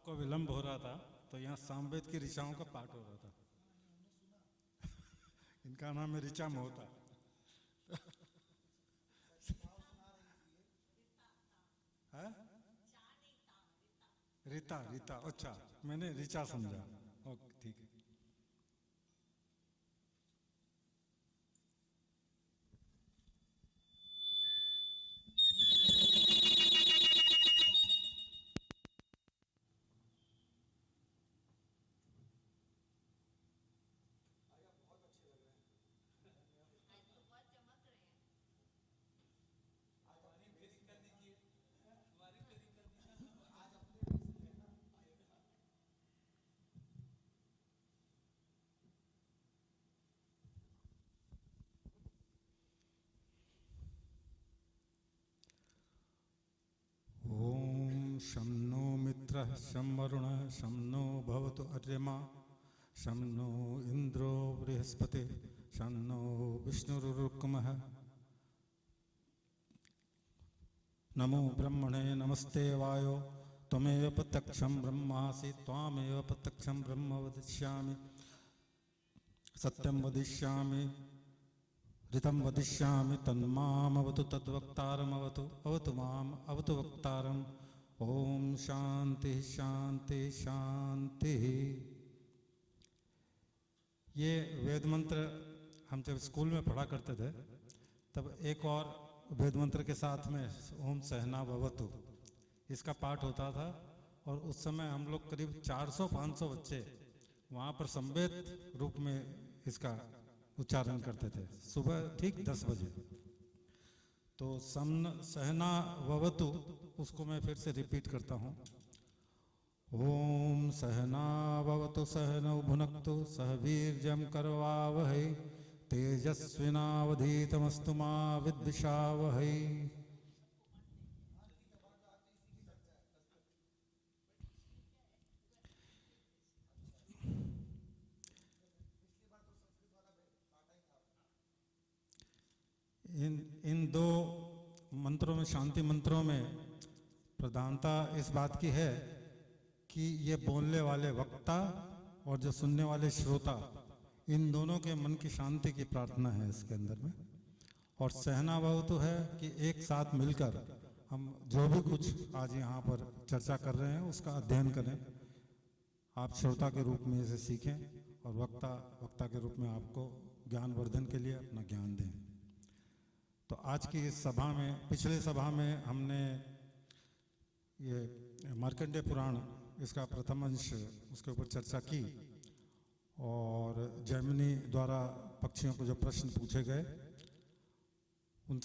आपको विलंब हो रहा था तो यहाँ सामवेद की ऋचाओं का पाठ हो रहा था। इनका नाम है ऋचा मोहता। है रीता रीता, अच्छा मैंने ऋचा समझा। ओके ठीक है। ओम शं नो मित्रः शं वरुणः शं नो भवतु अर्यमा शं नो इंद्रो बृहस्पतिः शं नो विष्णुरुरुक्रमः। नमो ब्रह्मणे नमस्ते वायो त्वमेव प्रत्यक्षं ब्रह्मासि त्वामेव प्रत्यक्षं ब्रह्म वदिष्यामि सत्यं वदिष्यामि ऋतं वदिष्यामि तन्मामवतु तद्वक्तारमवतु अवतु माम् अवतु वक्तारम्। ओम शांति शांति शांति। ये वेद मंत्र हम जब स्कूल में पढ़ा करते थे तब एक और वेद मंत्र के साथ में ओम सहना भवतु इसका पाठ होता था। और उस समय हम लोग करीब 400-500 बच्चे वहाँ पर संवेद रूप में इसका उच्चारण करते थे सुबह ठीक 10 बजे। तो सहना भवतु उसको मैं फिर से रिपीट करता हूँ। ओम सहना भवतु सहनौ भुनक्तु सह वीर्यं करवावहै तेजस्विनावधीतमस्तु मा विद्विषावहै। इन दो मंत्रों में, शांति मंत्रों में प्रधानता इस बात की है कि ये बोलने वाले वक्ता और जो सुनने वाले श्रोता इन दोनों के मन की शांति की प्रार्थना है इसके अंदर में। और सहना भवतु है कि एक साथ मिलकर हम जो भी कुछ आज यहाँ पर चर्चा कर रहे हैं उसका अध्ययन करें, आप श्रोता के रूप में इसे सीखें और वक्ता के रूप में आपको ज्ञानवर्धन के लिए अपना ज्ञान दें। तो आज की इस सभा में, पिछले सभा में हमने ये मार्कंडेय पुराण इसका प्रथम अंश उसके ऊपर चर्चा की और जैमिनी द्वारा पक्षियों को जो प्रश्न पूछे गए उन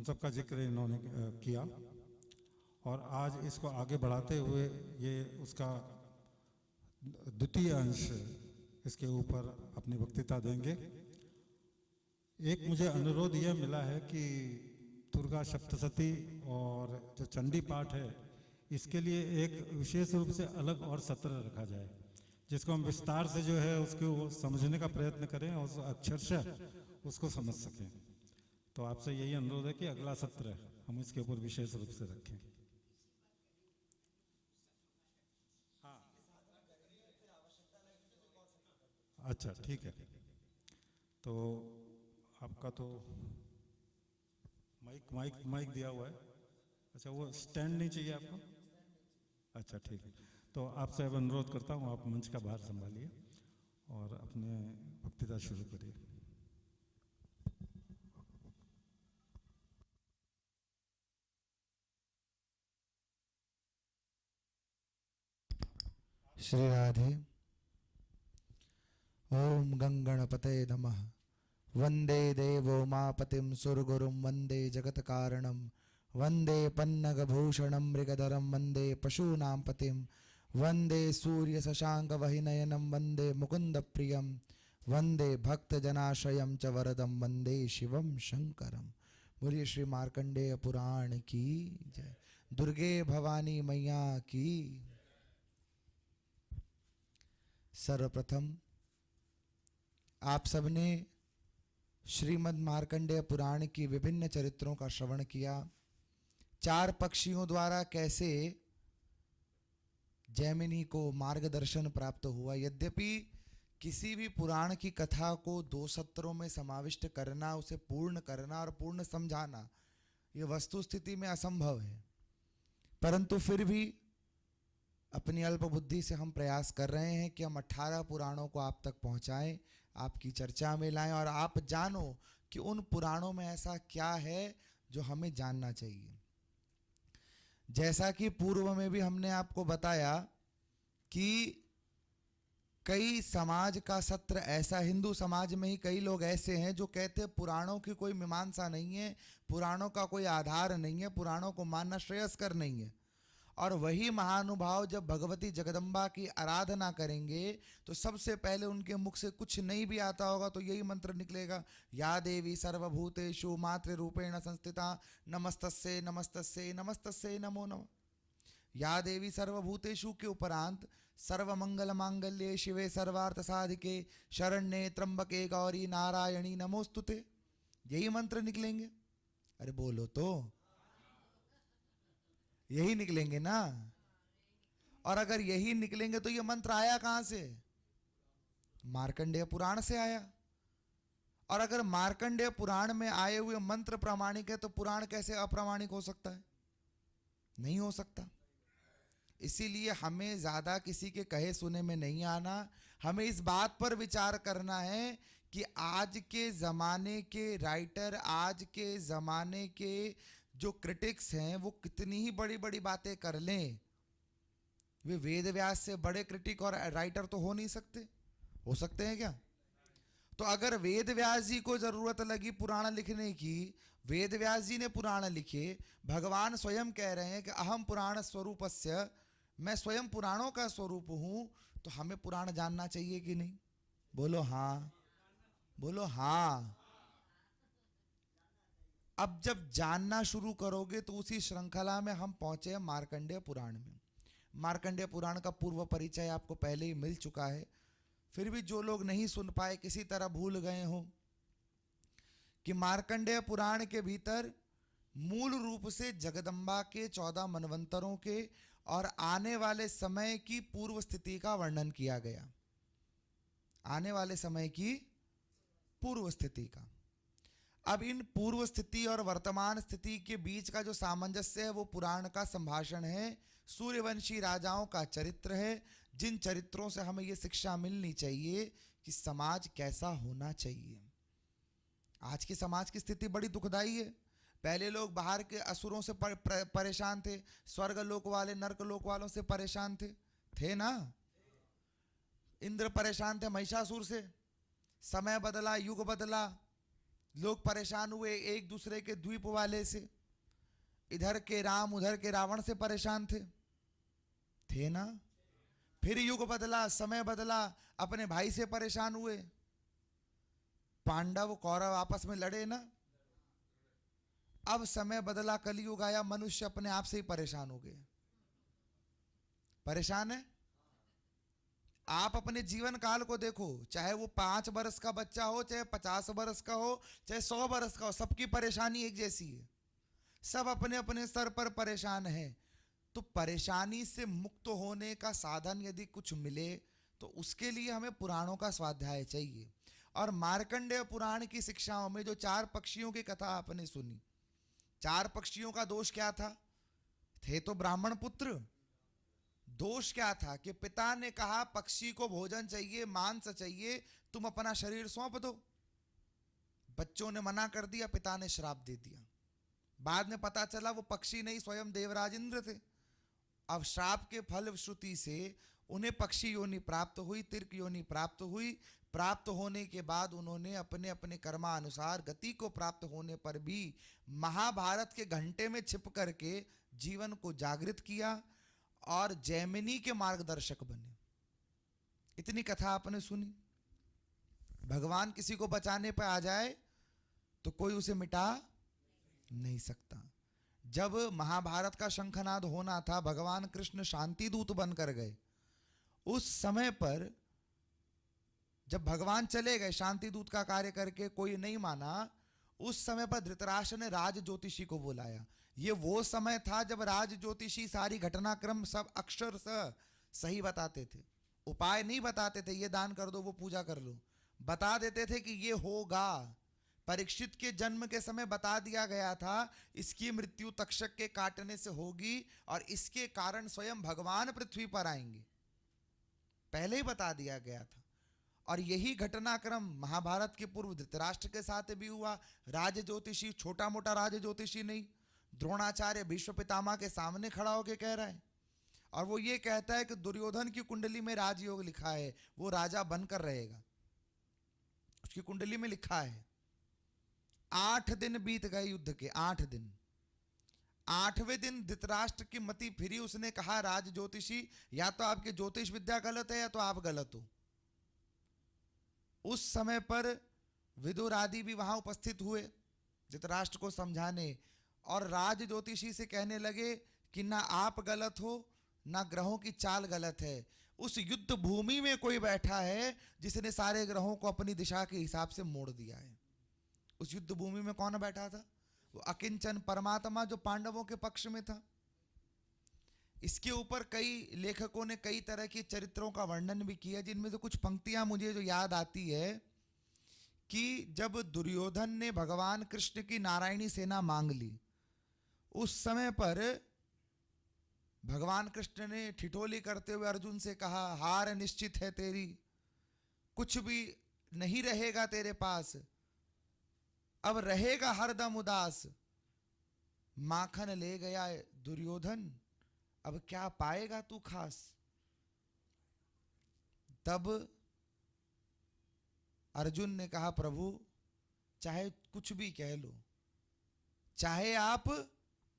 सब का जिक्र इन्होंने किया। और आज इसको आगे बढ़ाते हुए ये उसका द्वितीय अंश इसके ऊपर अपनी वक्तृता देंगे। एक मुझे अनुरोध यह मिला है कि दुर्गा सप्तशती और जो चंडी पाठ है इसके लिए एक विशेष रूप से अलग और सत्र रखा जाए जिसको हम विस्तार से जो है उसको समझने का प्रयत्न करें और अक्षरशः उसको समझ सकें। तो आपसे यही अनुरोध है कि अगला सत्र हम इसके ऊपर विशेष रूप से रखें। हाँ अच्छा ठीक है। तो आपका तो माइक दिया हुआ है। अच्छा वो स्टैंड नहीं चाहिए आपको? अच्छा ठीक है। तो आपसे अब अनुरोध करता हूँ आप मंच का बाहर संभालिए और अपने वक्तृता शुरू करिए। श्री राधे। ओम गंगणपतये नमः। वंदे देवो मापतिं सुरगुरुं वंदे जगत कारणं वंदे पन्नगभूषणं मृगधरं वंदे पशूनां पतिं वंदे सूर्य शशांक वहिनयनं वंदे मुकुंद प्रियं वंदे भक्तजनाश्रयं च वरदं वंदे शिवं शंकरं। बोलिए श्री मार्कंडेय पुराण की जय। दुर्गे भवानी मैया की। सर्वप्रथम आप सबने श्रीमद् मार्कंडेय पुराण की विभिन्न चरित्रों का श्रवण किया। 4 पक्षियों द्वारा कैसे जैमिनी को मार्गदर्शन प्राप्त हुआ। यद्यपि किसी भी पुराण की कथा को 2 सत्रों में समाविष्ट करना, उसे पूर्ण करना और पूर्ण समझाना, ये वस्तु स्थिति में असंभव है, परंतु फिर भी अपनी अल्प बुद्धि से हम प्रयास कर रहे हैं कि हम 18 पुराणों को आप तक पहुंचाएं, आपकी चर्चा में लाएं और आप जानो कि उन पुराणों में ऐसा क्या है जो हमें जानना चाहिए। जैसा कि पूर्व में भी हमने आपको बताया कि कई समाज का सत्र ऐसा, हिंदू समाज में ही कई लोग ऐसे हैं जो कहते हैं पुराणों की कोई मीमांसा नहीं है, पुराणों का कोई आधार नहीं है, पुराणों को मानना श्रेयस्कर नहीं है। और वही महानुभाव जब भगवती जगदम्बा की आराधना करेंगे तो सबसे पहले उनके मुख से कुछ नहीं भी आता होगा तो यही मंत्र निकलेगा, या देवी सर्वभूतेषु मातृरूपेण संस्थिता नमस्तस्यै नमस्तस्यै नमस्तस्यै नमो नमः। या देवी सर्वभूतेषु के उपरांत सर्वमंगल मांगल्ये शिवे सर्वार्थ साधिके शरण्ये त्र्यंबके गौरी नारायणी नमोस्तुते, यही मंत्र निकलेंगे। अरे बोलो तो, यही निकलेंगे ना। और अगर यही निकलेंगे तो ये मंत्र आया कहां से? मार्कंडेय पुराण से आया। और अगर मार्कंडेय पुराण में आए हुए मंत्र प्रामाणिक है तो पुराण कैसे अप्रामाणिक हो सकता है? नहीं हो सकता। इसीलिए हमें ज्यादा किसी के कहे सुने में नहीं आना, हमें इस बात पर विचार करना है कि आज के जमाने के राइटर, आज के जमाने के जो क्रिटिक्स हैं वो कितनी ही बड़ी बड़ी बातें कर लें, वे वेद व्यास से बड़े क्रिटिक और राइटर तो हो नहीं सकते। हो सकते हैं क्या? तो अगर वेद व्यास जी को जरूरत लगी पुराण लिखने की, वेद व्यास जी ने पुराण लिखे, भगवान स्वयं कह रहे हैं कि अहम पुराण स्वरूपस्य, मैं स्वयं पुराणों का स्वरूप हूं, तो हमें पुराण जानना चाहिए कि नहीं? बोलो हाँ, बोलो हाँ। अब जब जानना शुरू करोगे तो उसी श्रृंखला में हम पहुंचे हैं मार्कंडेय पुराण में। मार्कंडेय पुराण का पूर्व परिचय आपको पहले ही मिल चुका है, फिर भी जो लोग नहीं सुन पाए, किसी तरह भूल गए हो, कि मार्कंडेय पुराण के भीतर मूल रूप से जगदम्बा के 14 मनवंतरों के और आने वाले समय की पूर्व स्थिति का वर्णन किया गया। आने वाले समय की पूर्व स्थिति का। अब इन पूर्व स्थिति और वर्तमान स्थिति के बीच का जो सामंजस्य है वो पुराण का संभाषण है, सूर्यवंशी राजाओं का चरित्र है, जिन चरित्रों से हमें ये शिक्षा मिलनी चाहिए कि समाज कैसा होना चाहिए। आज के समाज की स्थिति बड़ी दुखदाई है। पहले लोग बाहर के असुरों से परेशान थे, स्वर्ग लोक वाले नर्क लोक वालों से परेशान थे ना। इंद्र परेशान थे महिषासुर से, समय बदला, युग बदला, लोग परेशान हुए एक दूसरे के द्वीप वाले से, इधर के राम उधर के रावण से परेशान थे ना। फिर युग बदला, समय बदला, अपने भाई से परेशान हुए, पांडव कौरव आपस में लड़े ना। अब समय बदला, कलयुग आया, मनुष्य अपने आप से ही परेशान हो गए। परेशान है। आप अपने जीवन काल को देखो, चाहे वो 5 वर्ष का बच्चा हो, चाहे 50 वर्ष का हो, चाहे 100 वर्ष का हो, सबकी परेशानी एक जैसी है। सब अपने अपने स्तर पर परेशान है। तो परेशानी से मुक्त होने का साधन यदि कुछ मिले तो उसके लिए हमें पुराणों का स्वाध्याय चाहिए। और मार्कंडेय पुराण की शिक्षाओं में जो 4 पक्षियों की कथा आपने सुनी, 4 पक्षियों का दोष क्या था? थे तो ब्राह्मण पुत्र। दोष क्या था? कि पिता ने कहा पक्षी को भोजन चाहिए, मांस चाहिए, तुम अपना शरीर सौंप दो। बच्चों ने मना कर दिया, पिता ने श्राप दे दिया। बाद में पता चला वो पक्षी नहीं, स्वयं देवराज इंद्र थे। अब श्राप के फलश्रुति से उन्हें पक्षी योनि प्राप्त हुई, तीर्क योनि प्राप्त हुई। प्राप्त होने के बाद उन्होंने अपने अपने कर्मानुसार गति को प्राप्त होने पर भी महाभारत के घंटे में छिप करके जीवन को जागृत किया और जैमिनी के मार्गदर्शक बने। इतनी कथा आपने सुनी। भगवान किसी को बचाने पर आ जाए तो कोई उसे मिटा नहीं सकता। जब महाभारत का शंखनाद होना था, भगवान कृष्ण शांति दूत बनकर गए। उस समय पर जब भगवान चले गए शांति दूत का कार्य करके, कोई नहीं माना, उस समय पर धृतराष्ट्र ने राज ज्योतिषी को बुलाया। ये वो समय था जब राज ज्योतिषी सारी घटनाक्रम सब अक्षरशः सही बताते थे, उपाय नहीं बताते थे ये दान कर दो वो पूजा कर लो, बता देते थे कि ये होगा। परीक्षित के जन्म के समय बता दिया गया था इसकी मृत्यु तक्षक के काटने से होगी और इसके कारण स्वयं भगवान पृथ्वी पर आएंगे, पहले ही बता दिया गया था। और यही घटनाक्रम महाभारत के पूर्व धृतराष्ट्र के साथ भी हुआ। राज ज्योतिषी, छोटा मोटा राज ज्योतिषी नहीं, द्रोणाचार्य भीष्म पितामह के सामने खड़ा होकर कह रहा है, और वो ये कहता है कि दुर्योधन की कुंडली में राजयोग लिखा है, वो राजा बनकर रहेगा, उसकी कुंडली में लिखा है। 8 दिन बीत गए युद्ध के, 8 दिन। 8वें दिन धृतराष्ट्र की मति फिरी, उसने कहा राज ज्योतिषी या तो आपकी ज्योतिष विद्या गलत है या तो आप गलत हो। उस समय पर विदुर आदि भी वहां उपस्थित हुए धृतराष्ट्र को समझाने, और राज ज्योतिषी से कहने लगे कि ना आप गलत हो ना ग्रहों की चाल गलत है। उस युद्ध भूमि में कोई बैठा है जिसने सारे ग्रहों को अपनी दिशा के हिसाब से मोड़ दिया है। उस युद्ध भूमि में कौन बैठा था? वो अकिंचन परमात्मा जो पांडवों के पक्ष में था। इसके ऊपर कई लेखकों ने कई तरह के चरित्रों का वर्णन भी किया, जिनमें से कुछ पंक्तियां मुझे जो याद आती है कि जब दुर्योधन ने भगवान कृष्ण की नारायणी सेना मांग ली, उस समय पर भगवान कृष्ण ने ठिठोली करते हुए अर्जुन से कहा, हार निश्चित है तेरी, कुछ भी नहीं रहेगा तेरे पास, अब रहेगा हरदम उदास। माखन ले गया दुर्योधन, अब क्या पाएगा तू खास। तब अर्जुन ने कहा, प्रभु चाहे कुछ भी कह लो, चाहे आप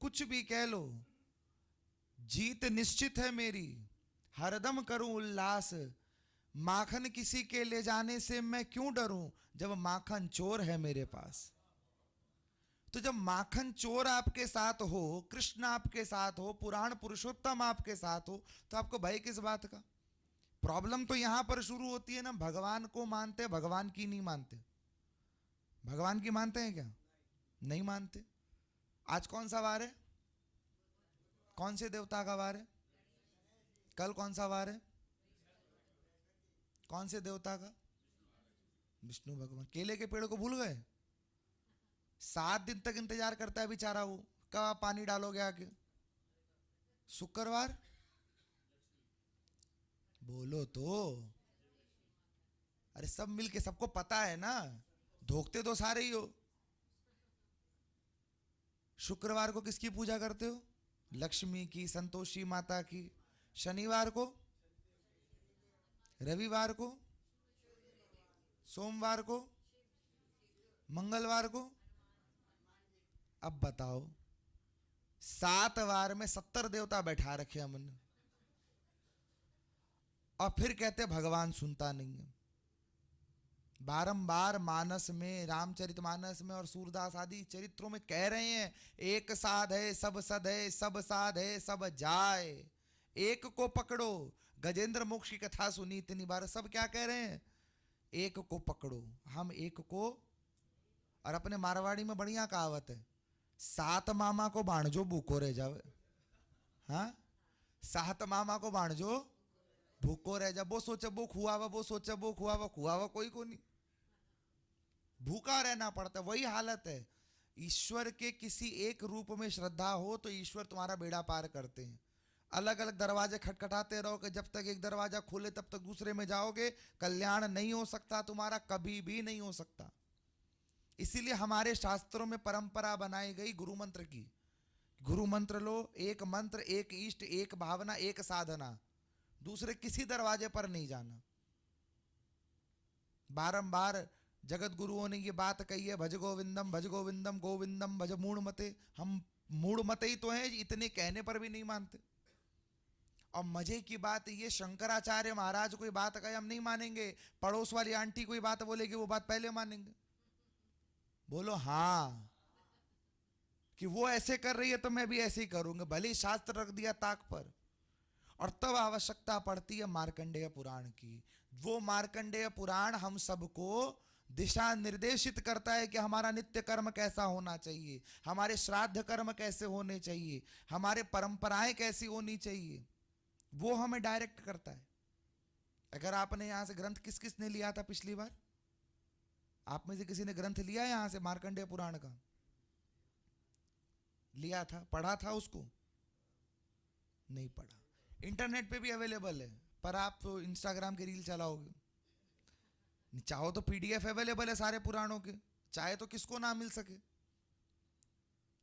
कुछ भी कह लो, जीत निश्चित है मेरी, हरदम करूं उल्लास। माखन किसी के ले जाने से मैं क्यों डरूं, जब माखन चोर है मेरे पास। तो जब माखन चोर आपके साथ हो, कृष्ण आपके साथ हो, पुराण पुरुषोत्तम आपके साथ हो, तो आपको भय किस बात का? प्रॉब्लम तो यहां पर शुरू होती है ना, भगवान को मानते, भगवान की नहीं मानते। भगवान की मानते हैं क्या? नहीं मानते। आज कौन सा वार है? कौन से देवता का वार है? कल कौन सा वार है? कौन से देवता का? विष्णु भगवान। केले के पेड़ को भूल गए? 7 दिन तक इंतजार करता है बेचारा वो, कब आप पानी डालोगे आके? शुक्रवार? बोलो तो। अरे सब मिलके, सबको पता है ना, धोखते तो सारे ही हो। शुक्रवार को किसकी पूजा करते हो? लक्ष्मी की, संतोषी माता की। शनिवार को, रविवार को, सोमवार को, मंगलवार को। अब बताओ, 7 वार में 70 देवता बैठा रखे हमने, और फिर कहते भगवान सुनता नहीं है। बारंबार मानस में, रामचरितमानस में और सूरदास आदि चरित्रों में कह रहे हैं, एक साध है सब सद है, सब साध है सब जाए, एक को पकड़ो। गजेंद्र मोक्ष की कथा सुनी इतनी बार, सब क्या कह रहे हैं? एक को पकड़ो। हम एक को, और अपने मारवाड़ी में बढ़िया कहावत है, 7 मामा को बाणजो भूखो रह जावे। हाँ, 7 मामा को बाणजो भूखो रह जा। वो सोचे वो खुआवा, वो सोचे वो खुआवा, खुआवा कोई को नहीं, भूखा रहना पड़ता। वही हालत है। ईश्वर के किसी एक रूप में श्रद्धा हो तो ईश्वर तुम्हारा बेड़ा पार करते हैं। अलग अलग दरवाजे खटखटाते रहो कि जब तक एक दरवाजा खोले तब तक दूसरे में जाओगे, कल्याण नहीं हो सकता तुम्हारा, कभी भी नहीं हो सकता। इसीलिए हमारे शास्त्रों में परंपरा बनाई गई गुरु मंत्र की। गुरु मंत्र लो, एक मंत्र, एक इष्ट, एक भावना, एक साधना, दूसरे किसी दरवाजे पर नहीं जाना। बारंबार जगत गुरुओं ने ये बात कही है, भज गोविंदम गोविंदम भज मूढ़ मते। हम मूढ़ मते ही तो हैं, इतने कहने पर भी नहीं मानते। और मजे की बात ये, शंकराचार्य महाराज कोई बात कहे हम नहीं मानेंगे, पड़ोस वाली आंटी कोई बात बोलेगी वो बात पहले मानेंगे। बोलो हाँ, कि वो ऐसे कर रही है तो मैं भी ऐसे ही करूंगा, भले ही शास्त्र रख दिया ताक पर। और तब आवश्यकता पड़ती है मार्कंडेय पुराण की। वो मार्कंडेय पुराण हम सबको दिशा निर्देशित करता है कि हमारा नित्य कर्म कैसा होना चाहिए, हमारे श्राद्ध कर्म कैसे होने चाहिए, हमारे परंपराएं कैसी होनी चाहिए। वो हमें डायरेक्ट करता है। अगर आपने यहां से ग्रंथ किस किस ने लिया था पिछली बार? आप में से किसी ने ग्रंथ लिया है यहां से मार्कंडेय पुराण का? लिया था, पढ़ा था उसको? नहीं पढ़ा। इंटरनेट पे भी अवेलेबल है, पर आप तो इंस्टाग्राम की रील चलाओगे। चाहो तो पीडीएफ अवेलेबल है सारे पुराणों के, चाहे तो किसको ना मिल सके।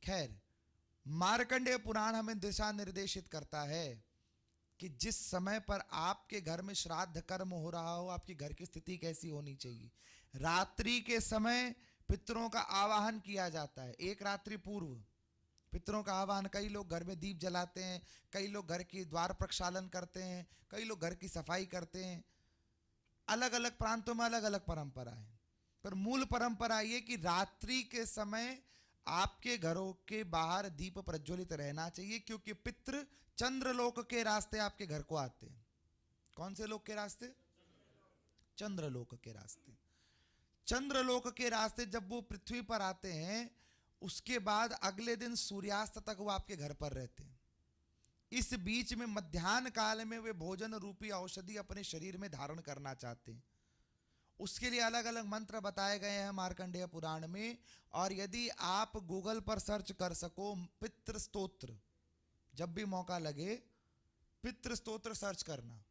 खैर, मार्कंडेय पुराण हमें दिशा निर्देशित करता है कि जिस समय पर आपके घर में श्राद्ध कर्म हो रहा हो, आपकी घर की स्थिति कैसी होनी चाहिए। रात्रि के समय पितरों का आवाहन किया जाता है। एक रात्रि पूर्व पितरों का आवाहन, कई लोग घर में दीप जलाते हैं, कई लोग घर की द्वार प्रक्षालन करते हैं, कई लोग घर की सफाई करते हैं। अलग अलग प्रांतों में अलग अलग परंपरा है, पर मूल परंपरा ये कि रात्रि के समय आपके घरों के बाहर दीप प्रज्वलित रहना चाहिए, क्योंकि पितृ चंद्रलोक के रास्ते आपके घर को आते हैं। कौन से लोक के रास्ते? चंद्रलोक के रास्ते। चंद्रलोक के रास्ते जब वो पृथ्वी पर आते हैं, उसके बाद अगले दिन सूर्यास्त तक वो आपके घर पर रहते हैं। इस बीच में मध्याह्न काल में वे भोजन रूपी औषधि अपने शरीर में धारण करना चाहते हैं। उसके लिए अलग अलग मंत्र बताए गए हैं मार्कंडेय पुराण में। और यदि आप गूगल पर सर्च कर सको पितृ स्तोत्र, जब भी मौका लगे पितृ स्तोत्र सर्च करना,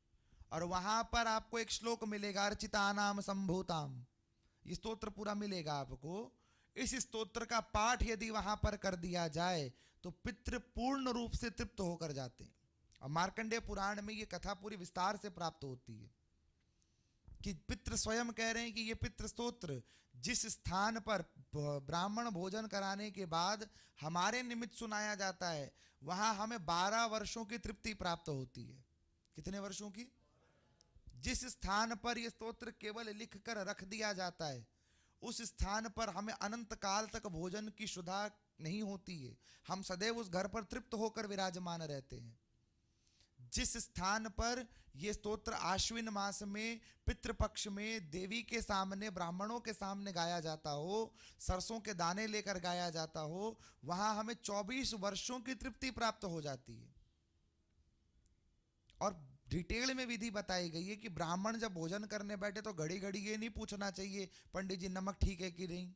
और वहां पर आपको एक श्लोक मिलेगा, अर्चितानाम संभूताम, ये स्तोत्र पूरा मिलेगा आपको। इस स्तोत्र का पाठ यदि वहां पर कर दिया जाए तो पितृ पूर्ण रूप से तृप्त होकर जाते हैं। और मार्कंडेय पुराण में ये कथा पूरी विस्तार से प्राप्त होती है कि पितृ स्वयं कह रहे हैं कि ये पितृ स्तोत्र जिस स्थान पर ब्राह्मण भोजन कराने के बाद हमारे निमित्त सुनाया जाता है, वहां हमें 12 वर्षों की तृप्ति प्राप्त होती है। कितने वर्षों की? जिस स्थान पर यह स्तोत्र केवल लिख कर रख दिया जाता है, उस स्थान पर हमें अनंत काल तक भोजन की क्षुधा नहीं होती है। हम सदैव उस घर पर तृप्त होकर विराजमान रहते हैं। जिस स्थान पर यह स्तोत्र आश्विन मास में पितृपक्ष में देवी के सामने, ब्राह्मणों के सामने गाया जाता हो, सरसों के दाने लेकर गाया जाता हो, वहां हमें 24 वर्षों की तृप्ति प्राप्त हो जाती है। और डिटेल में विधि बताई गई है कि ब्राह्मण जब भोजन करने बैठे तो घड़ी घड़ी ये नहीं पूछना चाहिए पंडित जी नमक ठीक है कि नहीं,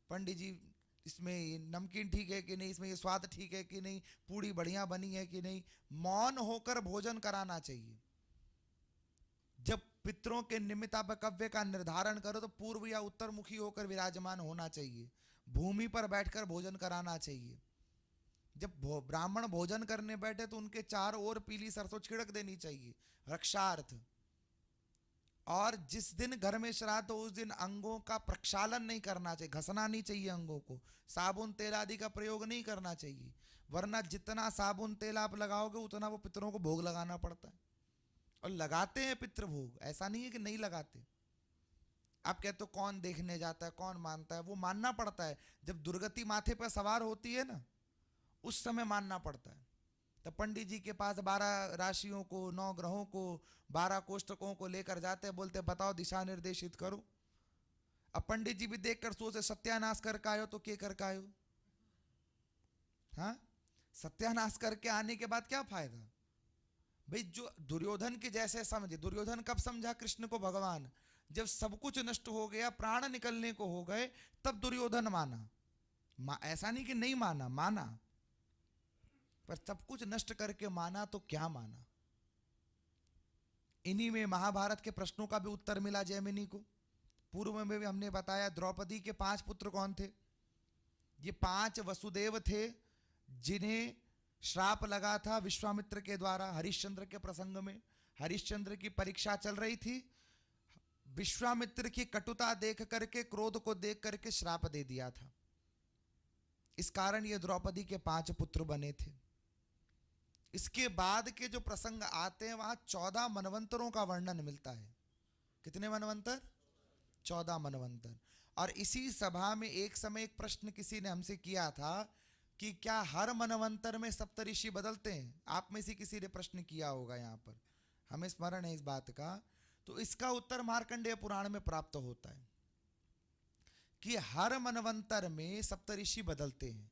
पंडित जी इसमें नमकीन ठीक है कि नहीं, इसमें ये स्वाद ठीक है कि नहीं, पूड़ी बढ़िया बनी है कि नहीं। मौन होकर भोजन कराना चाहिए। जब पितरों के निमित्त आप कव्य का निर्धारण करो तो पूर्व या उत्तर मुखी होकर विराजमान होना चाहिए। भूमि पर बैठकर भोजन कराना चाहिए। जब ब्राह्मण भोजन करने बैठे तो उनके चारों ओर पीली सरसों छिड़क देनी चाहिए रक्षार्थ। और जिस दिन घर में श्राद्ध हो उस दिन अंगों का प्रक्षालन नहीं करना चाहिए, घसना नहीं चाहिए अंगों को, साबुन तेल आदि का प्रयोग नहीं करना चाहिए, वरना जितना साबुन तेल आप लगाओगे उतना वो पितरों को भोग लगाना पड़ता है। और लगाते हैं पितृ भोग, ऐसा नहीं है कि नहीं लगाते। आप कहते हो कौन देखने जाता है, कौन मानता है, वो मानना पड़ता है। जब दुर्गति माथे पर सवार होती है ना, उस समय मानना पड़ता है। तो पंडित जी के पास 12 राशियों को, 9 ग्रहों को, 12 कोष्टकों को लेकर जाते हैं, बोलते बताओ दिशा निर्देशित करो। अब पंडित जी भी देखकर सोचे सत्यानाश करके आयो तो क्या करके आयो? हाँ, सत्यानाश करके आने के बाद क्या फायदा भाई? जो दुर्योधन के जैसे समझे, दुर्योधन कब समझा कृष्ण को भगवान? जब सब कुछ नष्ट हो गया, प्राण निकलने को हो गए, तब दुर्योधन माना। ऐसा नहीं कि नहीं माना, माना, पर सब कुछ नष्ट करके माना तो क्या माना। इन्हीं में महाभारत के प्रश्नों का भी उत्तर मिला जैमिनी को। पूर्व में भी हमने बताया द्रौपदी के 5 पुत्र कौन थे। ये 5 वसुदेव थे जिन्हें श्राप लगा था विश्वामित्र के द्वारा। हरिश्चंद्र के प्रसंग में हरिश्चंद्र की परीक्षा चल रही थी, विश्वामित्र की कटुता देख करके, क्रोध को देख करके श्राप दे दिया था। इस कारण ये द्रौपदी के 5 पुत्र बने थे। इसके बाद के जो प्रसंग आते हैं वहां 14 मनवंतरों का वर्णन मिलता है। कितने मनवंतर? 14 मनवंतर। और इसी सभा में एक समय एक प्रश्न किसी ने हमसे किया था कि क्या हर मनवंतर में सप्तऋषि बदलते हैं? आप में से किसी ने प्रश्न किया होगा, यहां पर हमें स्मरण है इस बात का। तो इसका उत्तर मार्कंडेय पुराण में प्राप्त होता है कि हर मनवंतर में सप्तऋषि बदलते हैं।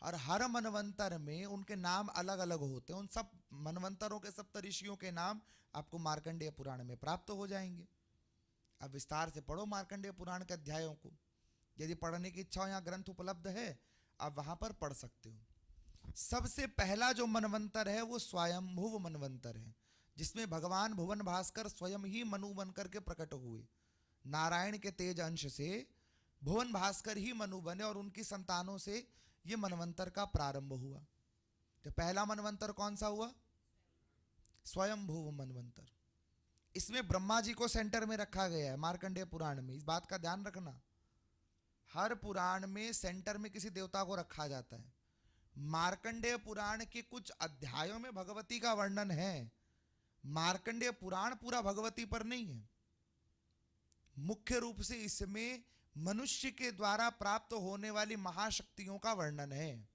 और हर मनवंतर में उनके नाम अलग अलग होते हैं। उन सब मनवंतरों के सब ऋषियों के नाम आपको मार्कंडेय पुराण में प्राप्त हो जाएंगे। अब विस्तार से पढ़ो मार्कंडेय पुराण के अध्यायों को, यदि पढ़ने की इच्छा हो, यहाँ ग्रंथ उपलब्ध है, आप वहां पर पढ़ सकते हो। सबसे पहला जो मनवंतर है वो स्वयंभुव मनवंतर है, जिसमें भगवान भुवन भास्कर स्वयं ही मनु बनकर के प्रकट हुए। नारायण के तेज अंश से भुवन भास्कर ही मनु बने और उनकी संतानों से ये मनवंतर का प्रारंभ हुआ। तो पहला मनवंतर कौन सा हुआ? स्वयंभुव मनवंतर। इसमें ब्रह्मा जी को सेंटर में रखा गया है मार्कंडेय पुराण में। इस बात का ध्यान रखना, हर पुराण में सेंटर में किसी देवता को रखा जाता है। मार्कंडेय पुराण के कुछ अध्यायों में भगवती का वर्णन है। मार्कंडेय पुराण पूरा भगवती पर नहीं है। मुख्य रूप से इसमें मनुष्य के द्वारा प्राप्त होने वाली महाशक्तियों का वर्णन है।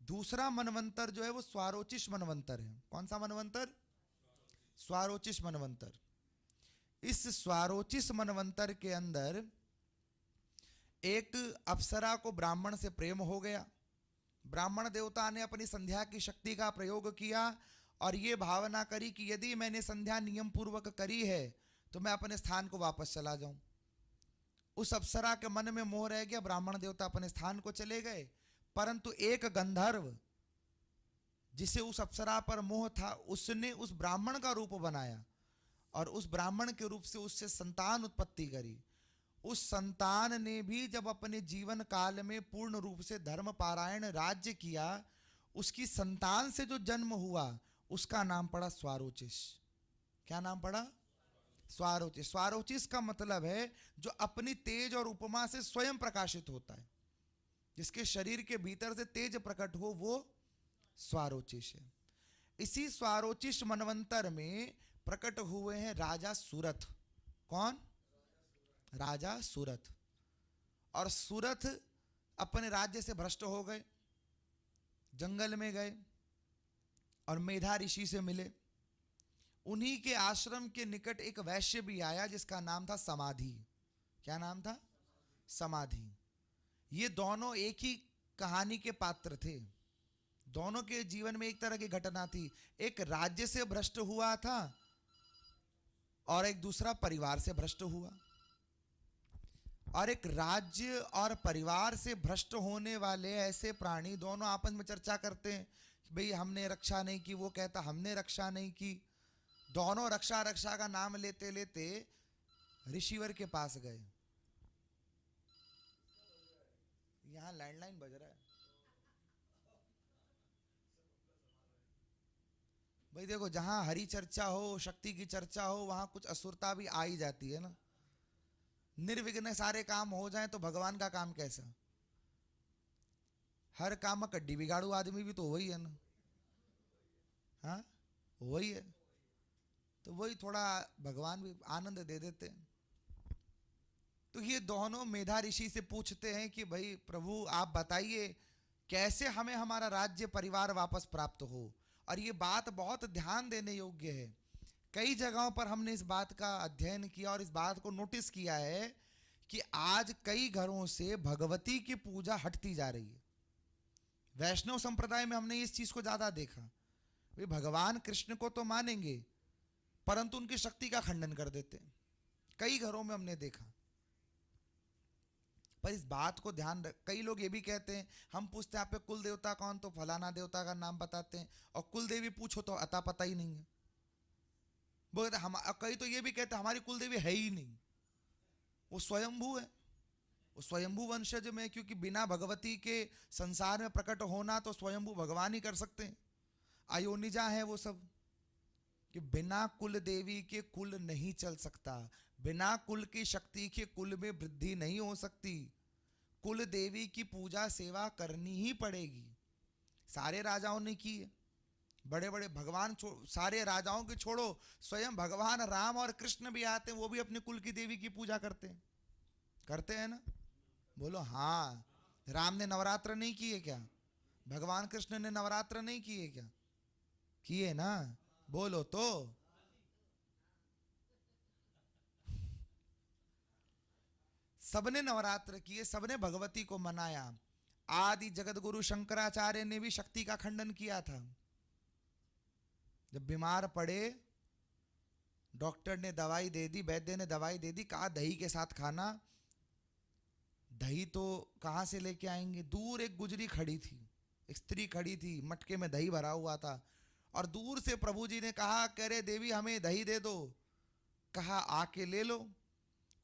दूसरा मनवंतर जो है वो स्वारोचिष मनवंतर है। कौन सा मनवंतर? स्वारोचिष मनवंतर। इस स्वारोचिष मनवंतर के अंदर एक अप्सरा को ब्राह्मण से प्रेम हो गया। ब्राह्मण देवता ने अपनी संध्या की शक्ति का प्रयोग किया और ये भावना करी कि यदि मैंने संध्या नियम पूर्वक करी है तो मैं अपने स्थान को वापस चला जाऊं। उस अप्सरा के मन में मोह रह गया, ब्राह्मण देवता अपने स्थान को चले गए, परंतु एक गंधर्व जिसे उस अप्सरा पर मोह था, उसने उस ब्राह्मण का रूप बनाया और उस ब्राह्मण के रूप से उससे संतान उत्पत्ति करी। उस संतान ने भी जब अपने जीवन काल में पूर्ण रूप से धर्म पारायण राज्य किया, उसकी संतान से जो जन्म हुआ उसका नाम पड़ा स्वारोचिष। क्या नाम पड़ा? स्वारोचिष। स्वारोचिष का मतलब है जो अपनी तेज और उपमा से स्वयं प्रकाशित होता है, जिसके शरीर के भीतर से तेज प्रकट हो, वो स्वारोचिष है। इसी स्वारोचिष मनवंतर में प्रकट हुए हैं राजा सुरथ। कौन? राजा सुरथ। और सुरथ अपने राज्य से भ्रष्ट हो गए, जंगल में गए और मेधा ऋषि से मिले। उन्हीं के आश्रम के निकट एक वैश्य भी आया जिसका नाम था समाधि। क्या नाम था? समाधि। ये दोनों एक ही कहानी के पात्र थे। दोनों के जीवन में एक तरह की घटना थी। एक राज्य से भ्रष्ट हुआ था और एक दूसरा परिवार से भ्रष्ट हुआ। और एक राज्य और परिवार से भ्रष्ट होने वाले ऐसे प्राणी दोनों आपस में चर्चा करते हैं, भाई हमने रक्षा नहीं की, वो कहता हमने रक्षा नहीं की। दोनों रक्षा रक्षा का नाम लेते लेते ऋषिवर के पास गए। यहां लैंडलाइन बज रहा है भाई। देखो, जहां हरि चर्चा हो, शक्ति की चर्चा हो, वहां कुछ असुरता भी आ ही जाती है ना। निर्विघ्न सारे काम हो जाएं तो भगवान का काम कैसा? हर काम में कड्डी बिगाड़ू आदमी भी तो वही है ना। हाँ, वही है। तो वही थोड़ा भगवान भी आनंद दे देते हैं। तो ये दोनों मेधा ऋषि से पूछते हैं कि भाई प्रभु आप बताइए कैसे हमें हमारा राज्य परिवार वापस प्राप्त हो। और ये बात बहुत ध्यान देने योग्य है। कई जगहों पर हमने इस बात का अध्ययन किया और इस बात को नोटिस किया है कि आज कई घरों से भगवती की पूजा हटती जा रही है। वैष्णव संप्रदाय में हमने इस चीज को ज्यादा देखा। वे भगवान कृष्ण को तो मानेंगे परंतु उनकी शक्ति का खंडन कर देते हैं। कई घरों में हमने देखा। पर इस बात को ध्यान रख, कई लोग ये भी कहते हैं, हम पूछते हैं आप पे कुल देवता कौन, तो फलाना देवता का नाम बताते हैं, और कुल देवी पूछो तो अता पता ही नहीं है। वो कहते हम, कई तो ये भी कहते हमारी कुल देवी है ही नहीं, वो स्वयंभू है। वो स्वयंभू वंशज में, क्योंकि बिना भगवती के संसार में प्रकट होना तो स्वयंभू भगवान ही कर सकते हैं। अयोनिजा है वो सब, कि बिना कुल देवी के कुल नहीं चल सकता, बिना कुल की शक्ति के कुल में वृद्धि नहीं हो सकती। कुल देवी की पूजा सेवा करनी ही पड़ेगी। सारे राजाओं ने की है, बड़े बड़े भगवान सारे राजाओं की छोड़ो, स्वयं भगवान राम और कृष्ण भी आते हैं, वो भी अपने कुल की देवी की पूजा करते हैं ना। बोलो हाँ। राम ने नवरात्र नहीं किए क्या? भगवान कृष्ण ने नवरात्र नहीं किए क्या? किए ना। बोलो तो। सबने नवरात्र किए, सबने भगवती को मनाया। आदि जगत गुरु शंकराचार्य ने भी शक्ति का खंडन किया था। जब बीमार पड़े, डॉक्टर ने दवाई दे दी, वैद्य ने दवाई दे दी, कहा दही के साथ खाना। दही तो कहां से लेके आएंगे? दूर एक गुजरी खड़ी थी, एक स्त्री खड़ी थी, मटके में दही भरा हुआ था, और दूर से प्रभु जी ने कहा, कह रहे देवी हमें दही दे दो। कहा आके ले लो।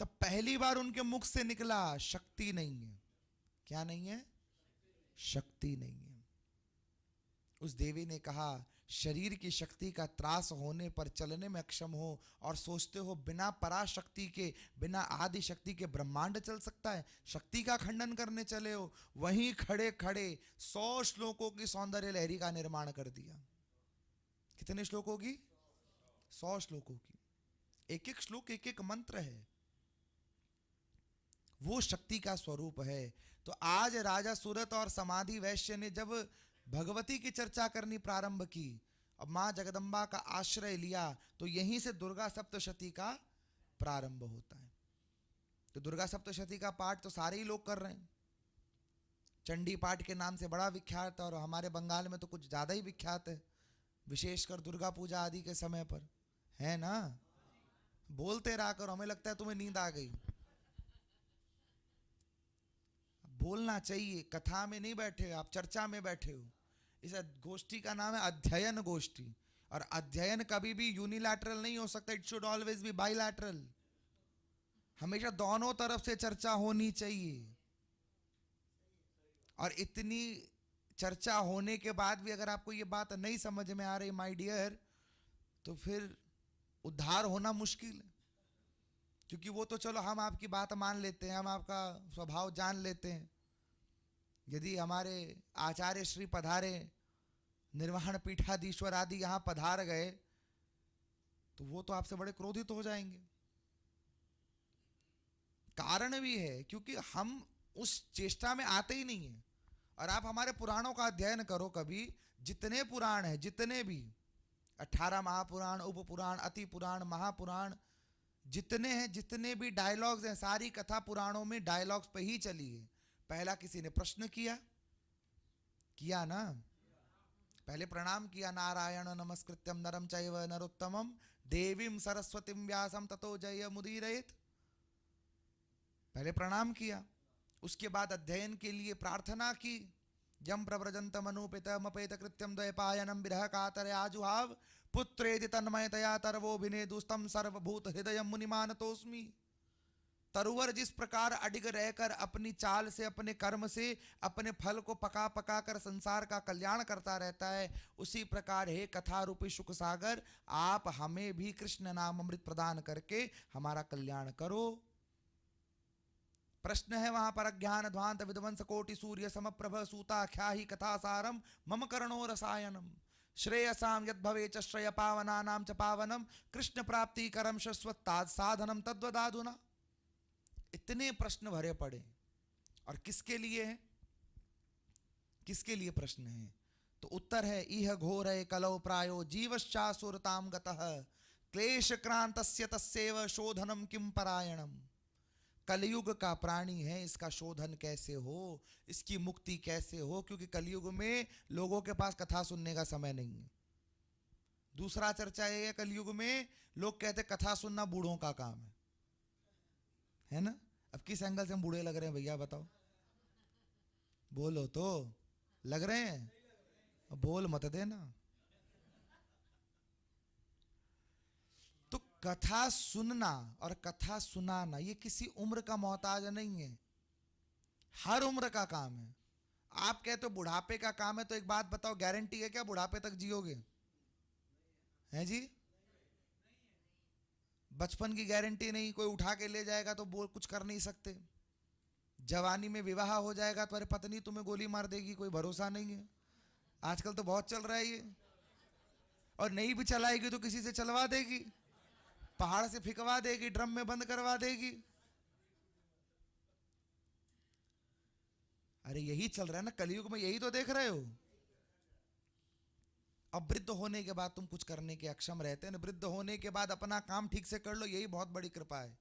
तब पहली बार उनके मुख से निकला, शक्ति नहीं है। क्या नहीं है? शक्ति नहीं है। उस देवी ने कहा, शरीर की शक्ति का त्रास होने पर चलने में अक्षम हो और सोचते हो बिना पराशक्ति के, बिना आदि शक्ति के ब्रह्मांड चल सकता है, शक्ति का खंडन करने चले हो। वहीं खड़े खड़े 100 श्लोकों की सौंदर्य लहरी का निर्माण कर दिया। कितने श्लोकों की? 100 श्लोकों की। एक एक श्लोक एक एक मंत्र है, वो शक्ति का स्वरूप है। तो आज राजा सूरत और समाधि वैश्य ने जब भगवती की चर्चा करनी प्रारंभ की, अब मां जगदम्बा का आश्रय लिया, तो यहीं से दुर्गा सप्तशती का प्रारंभ होता है। तो दुर्गा सप्तशती का पाठ तो सारे ही लोग कर रहे हैं। चंडी पाठ के नाम से बड़ा विख्यात है, और हमारे बंगाल में तो कुछ ज्यादा ही विख्यात है, विशेषकर दुर्गा पूजा आदि के समय पर, है ना? बोलते रहा करो, हमें लगता है तुम्हें नींद आ गई। बोलना चाहिए, कथा में नहीं बैठे आप, चर्चा में बैठे हो। इस गोष्ठी का नाम है अध्ययन गोष्ठी, और अध्ययन कभी भी यूनिलैटरल नहीं हो सकता, it should always be bilateral. हमेशा दोनों तरफ से चर्चा होनी चाहिए। और इतनी चर्चा होने के बाद भी अगर आपको ये बात नहीं समझ में आ रही माय डियर, तो फिर उद्धार होना मुश्किल है। क्योंकि वो तो चलो हम आपकी बात मान लेते हैं, हम आपका स्वभाव जान लेते हैं। यदि हमारे आचार्य श्री पधारे, निर्वाण पीठाधीश्वर आदि यहां पधार गए, तो वो तो आपसे बड़े क्रोधित हो जाएंगे। कारण भी है, क्योंकि हम उस चेष्टा में आते ही नहीं है। और आप हमारे पुराणों का अध्ययन करो कभी, जितने पुराण हैं, जितने भी 18 महापुराण, उप पुराण, अति पुराण, महापुराण, जितने हैं, जितने भी डायलॉग्स हैं, सारी कथा पुराणों में डायलॉग्स पे ही चली है। पहला किसी ने प्रश्न किया ना, पहले प्रणाम किया, नारायण नमस्कृत्यम नरम चैव नरोत्तमम देवीं सरस्वतीं व्यासं ततो जय मुदीरयेत्। पहले प्रणाम किया, उसके बाद अध्ययन के लिए प्रार्थना की। यम प्रव्रजन्तम अनुपितमपेत कृत्यम द्वैपायनम विरह कातर आजुहाव पुत्रेति तन्मयतया तरवोभिनेदुस्तम सर्वभूत हृदय मुनिमानतोस्मि। तरुवर जिस प्रकार अडिग रहकर अपनी चाल से, अपने कर्म से, अपने फल को पका पका कर संसार का कल्याण करता रहता है, उसी प्रकार हे कथा रूपी सुख सागर, आप हमें भी कृष्ण नाम अमृत प्रदान करके हमारा कल्याण करो। प्रश्न है वहां पर, अज्ञान ध्वांत विध्वंस कोटि सूर्य समप्रभ सूता ख्याहि कथा सारम मम कर्णो रसायनम श्रेयसाम यद भवे च श्रेय पावनानाम च पावनम कृष्ण प्राप्ति करम शश्वत्ताद साधनम तद्वदाधुना। इतने प्रश्न भरे पड़े, और किसके लिए है? किसके लिए प्रश्न है? तो उत्तर है, इह घोर कलौ प्रायो जीवश्चासुरताम गतः क्लेश क्रांतस्य तस्यैव शोधनम किम परायणम। कलयुग का प्राणी है, इसका शोधन कैसे हो, इसकी मुक्ति कैसे हो? क्योंकि कलयुग में लोगों के पास कथा सुनने का समय नहीं है। दूसरा चर्चा ये है, कलयुग में लोग कहते कथा सुनना बूढ़ों का काम है ना? अब किस एंगल से हम बूढ़े लग रहे हैं भैया बताओ? बोलो तो, लग रहे हैं? बोल मत देना। तो कथा सुनना और कथा सुनाना ये किसी उम्र का मोहताज नहीं है, हर उम्र का काम है। आप कहते हो बुढ़ापे का काम है, तो एक बात बताओ, गारंटी है क्या बुढ़ापे तक जियोगे? हैं जी? बचपन की गारंटी नहीं, कोई उठा के ले जाएगा तो बोल कुछ कर नहीं सकते। जवानी में विवाह हो जाएगा तो अरे पत्नी तुम्हें गोली मार देगी, कोई भरोसा नहीं है। आजकल तो बहुत चल रहा है ये। और नहीं भी चलाएगी तो किसी से चलवा देगी, पहाड़ से फिकवा देगी, ड्रम में बंद करवा देगी। अरे यही चल रहा है ना कलयुग में, यही तो देख रहे हो। अब वृद्ध होने के बाद तुम कुछ करने के अक्षम रहते हैं ना, वृद्ध होने के बाद अपना काम ठीक से कर लो, यही बहुत बड़ी कृपा है।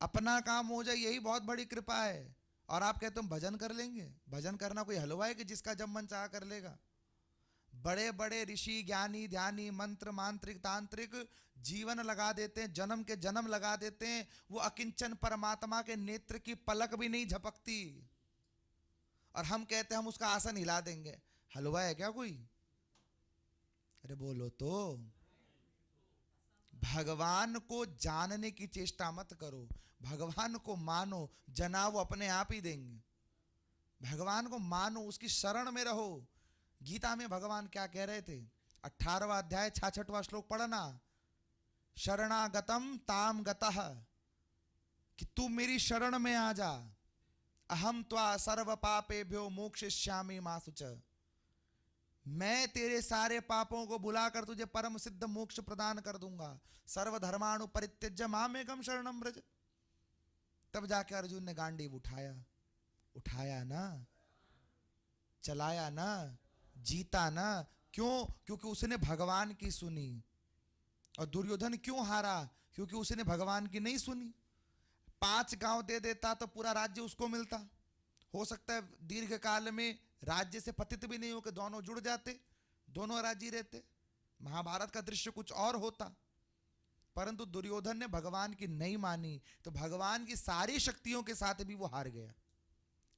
अपना काम हो जाए, यही बहुत बड़ी कृपा है। और आप कहते हो हम भजन कर लेंगे। भजन करना कोई हलवा है कि जिसका जब मन चाह कर लेगा? बड़े बड़े ऋषि, ज्ञानी, ध्यानी, मंत्र मांत्रिक, तांत्रिक जीवन लगा देते हैं, जन्म के जन्म लगा देते हैं, वो अकिंचन परमात्मा के नेत्र की पलक भी नहीं झपकती, और हम कहते हैं हम उसका आसन हिला देंगे। हलवा है क्या कोई? अरे बोलो तो। भगवान को जानने की चेष्टा मत करो, भगवान को मानो, जना वो अपने आप ही देंगे। भगवान को मानो, उसकी शरण में रहो। गीता में भगवान क्या कह रहे थे? 18वां अध्याय 66वां श्लोक पढ़ना, शरणागतम ताम गतः, कि तू मेरी शरण में आ जा। अहम त्वा सर्व पापेभ्यो मोक्षयिष्यामि मा शुच, मैं तेरे सारे पापों को बुलाकर तुझे परम सिद्ध मोक्ष प्रदान कर दूंगा। सर्वधर्माणु परित्यज्य मामेकम शरणम व्रज। तब जाके अर्जुन ने गांडीव उठाया। उठाया ना, चलाया ना, जीता ना। क्यों? क्योंकि उसने भगवान की सुनी। और दुर्योधन क्यों हारा? क्योंकि उसने भगवान की नहीं सुनी। 5 गांव दे देता तो पूरा राज्य उसको मिलता। हो सकता है दीर्घ काल में राज्य से पतित भी नहीं हो, कि दोनों जुड़ जाते, दोनों राजी रहते, महाभारत का दृश्य कुछ और होता। परंतु दुर्योधन ने भगवान की नहीं मानी, तो भगवान की सारी शक्तियों के साथ भी वो हार गया।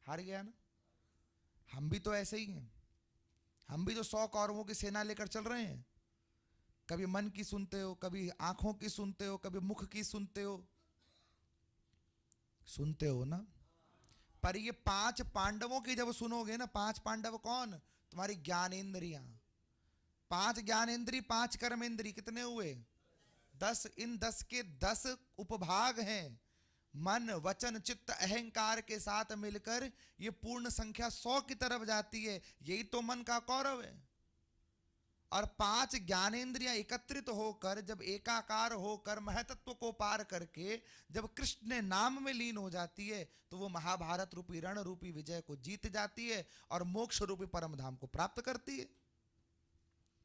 हार गया ना। हम भी तो ऐसे ही हैं। हम भी तो 100 कौरवों की सेना लेकर चल रहे हैं। कभी मन की सुनते हो, कभी आंखों की सुनते हो, कभी मुख की सुनते हो। सुनते हो ना। पर ये 5 पांडवों की जब सुनोगे ना, 5 पांडव कौन? तुम्हारी ज्ञानेंद्रियां। 5 ज्ञानेंद्री, 5 कर्मेंद्री, कितने हुए? 10। इन 10 के 10 उपभाग हैं। मन, वचन, चित्त, अहंकार के साथ मिलकर ये पूर्ण संख्या 100 की तरफ जाती है। यही तो मन का कौरव है। और 5 ज्ञानेंद्रियां एकत्रित होकर जब एकाकार होकर महतत्व को पार करके जब कृष्ण ने नाम में लीन हो जाती है, तो वो महाभारत रूपी रण रूपी विजय को जीत जाती है और मोक्ष रूपी परम धाम को प्राप्त करती है।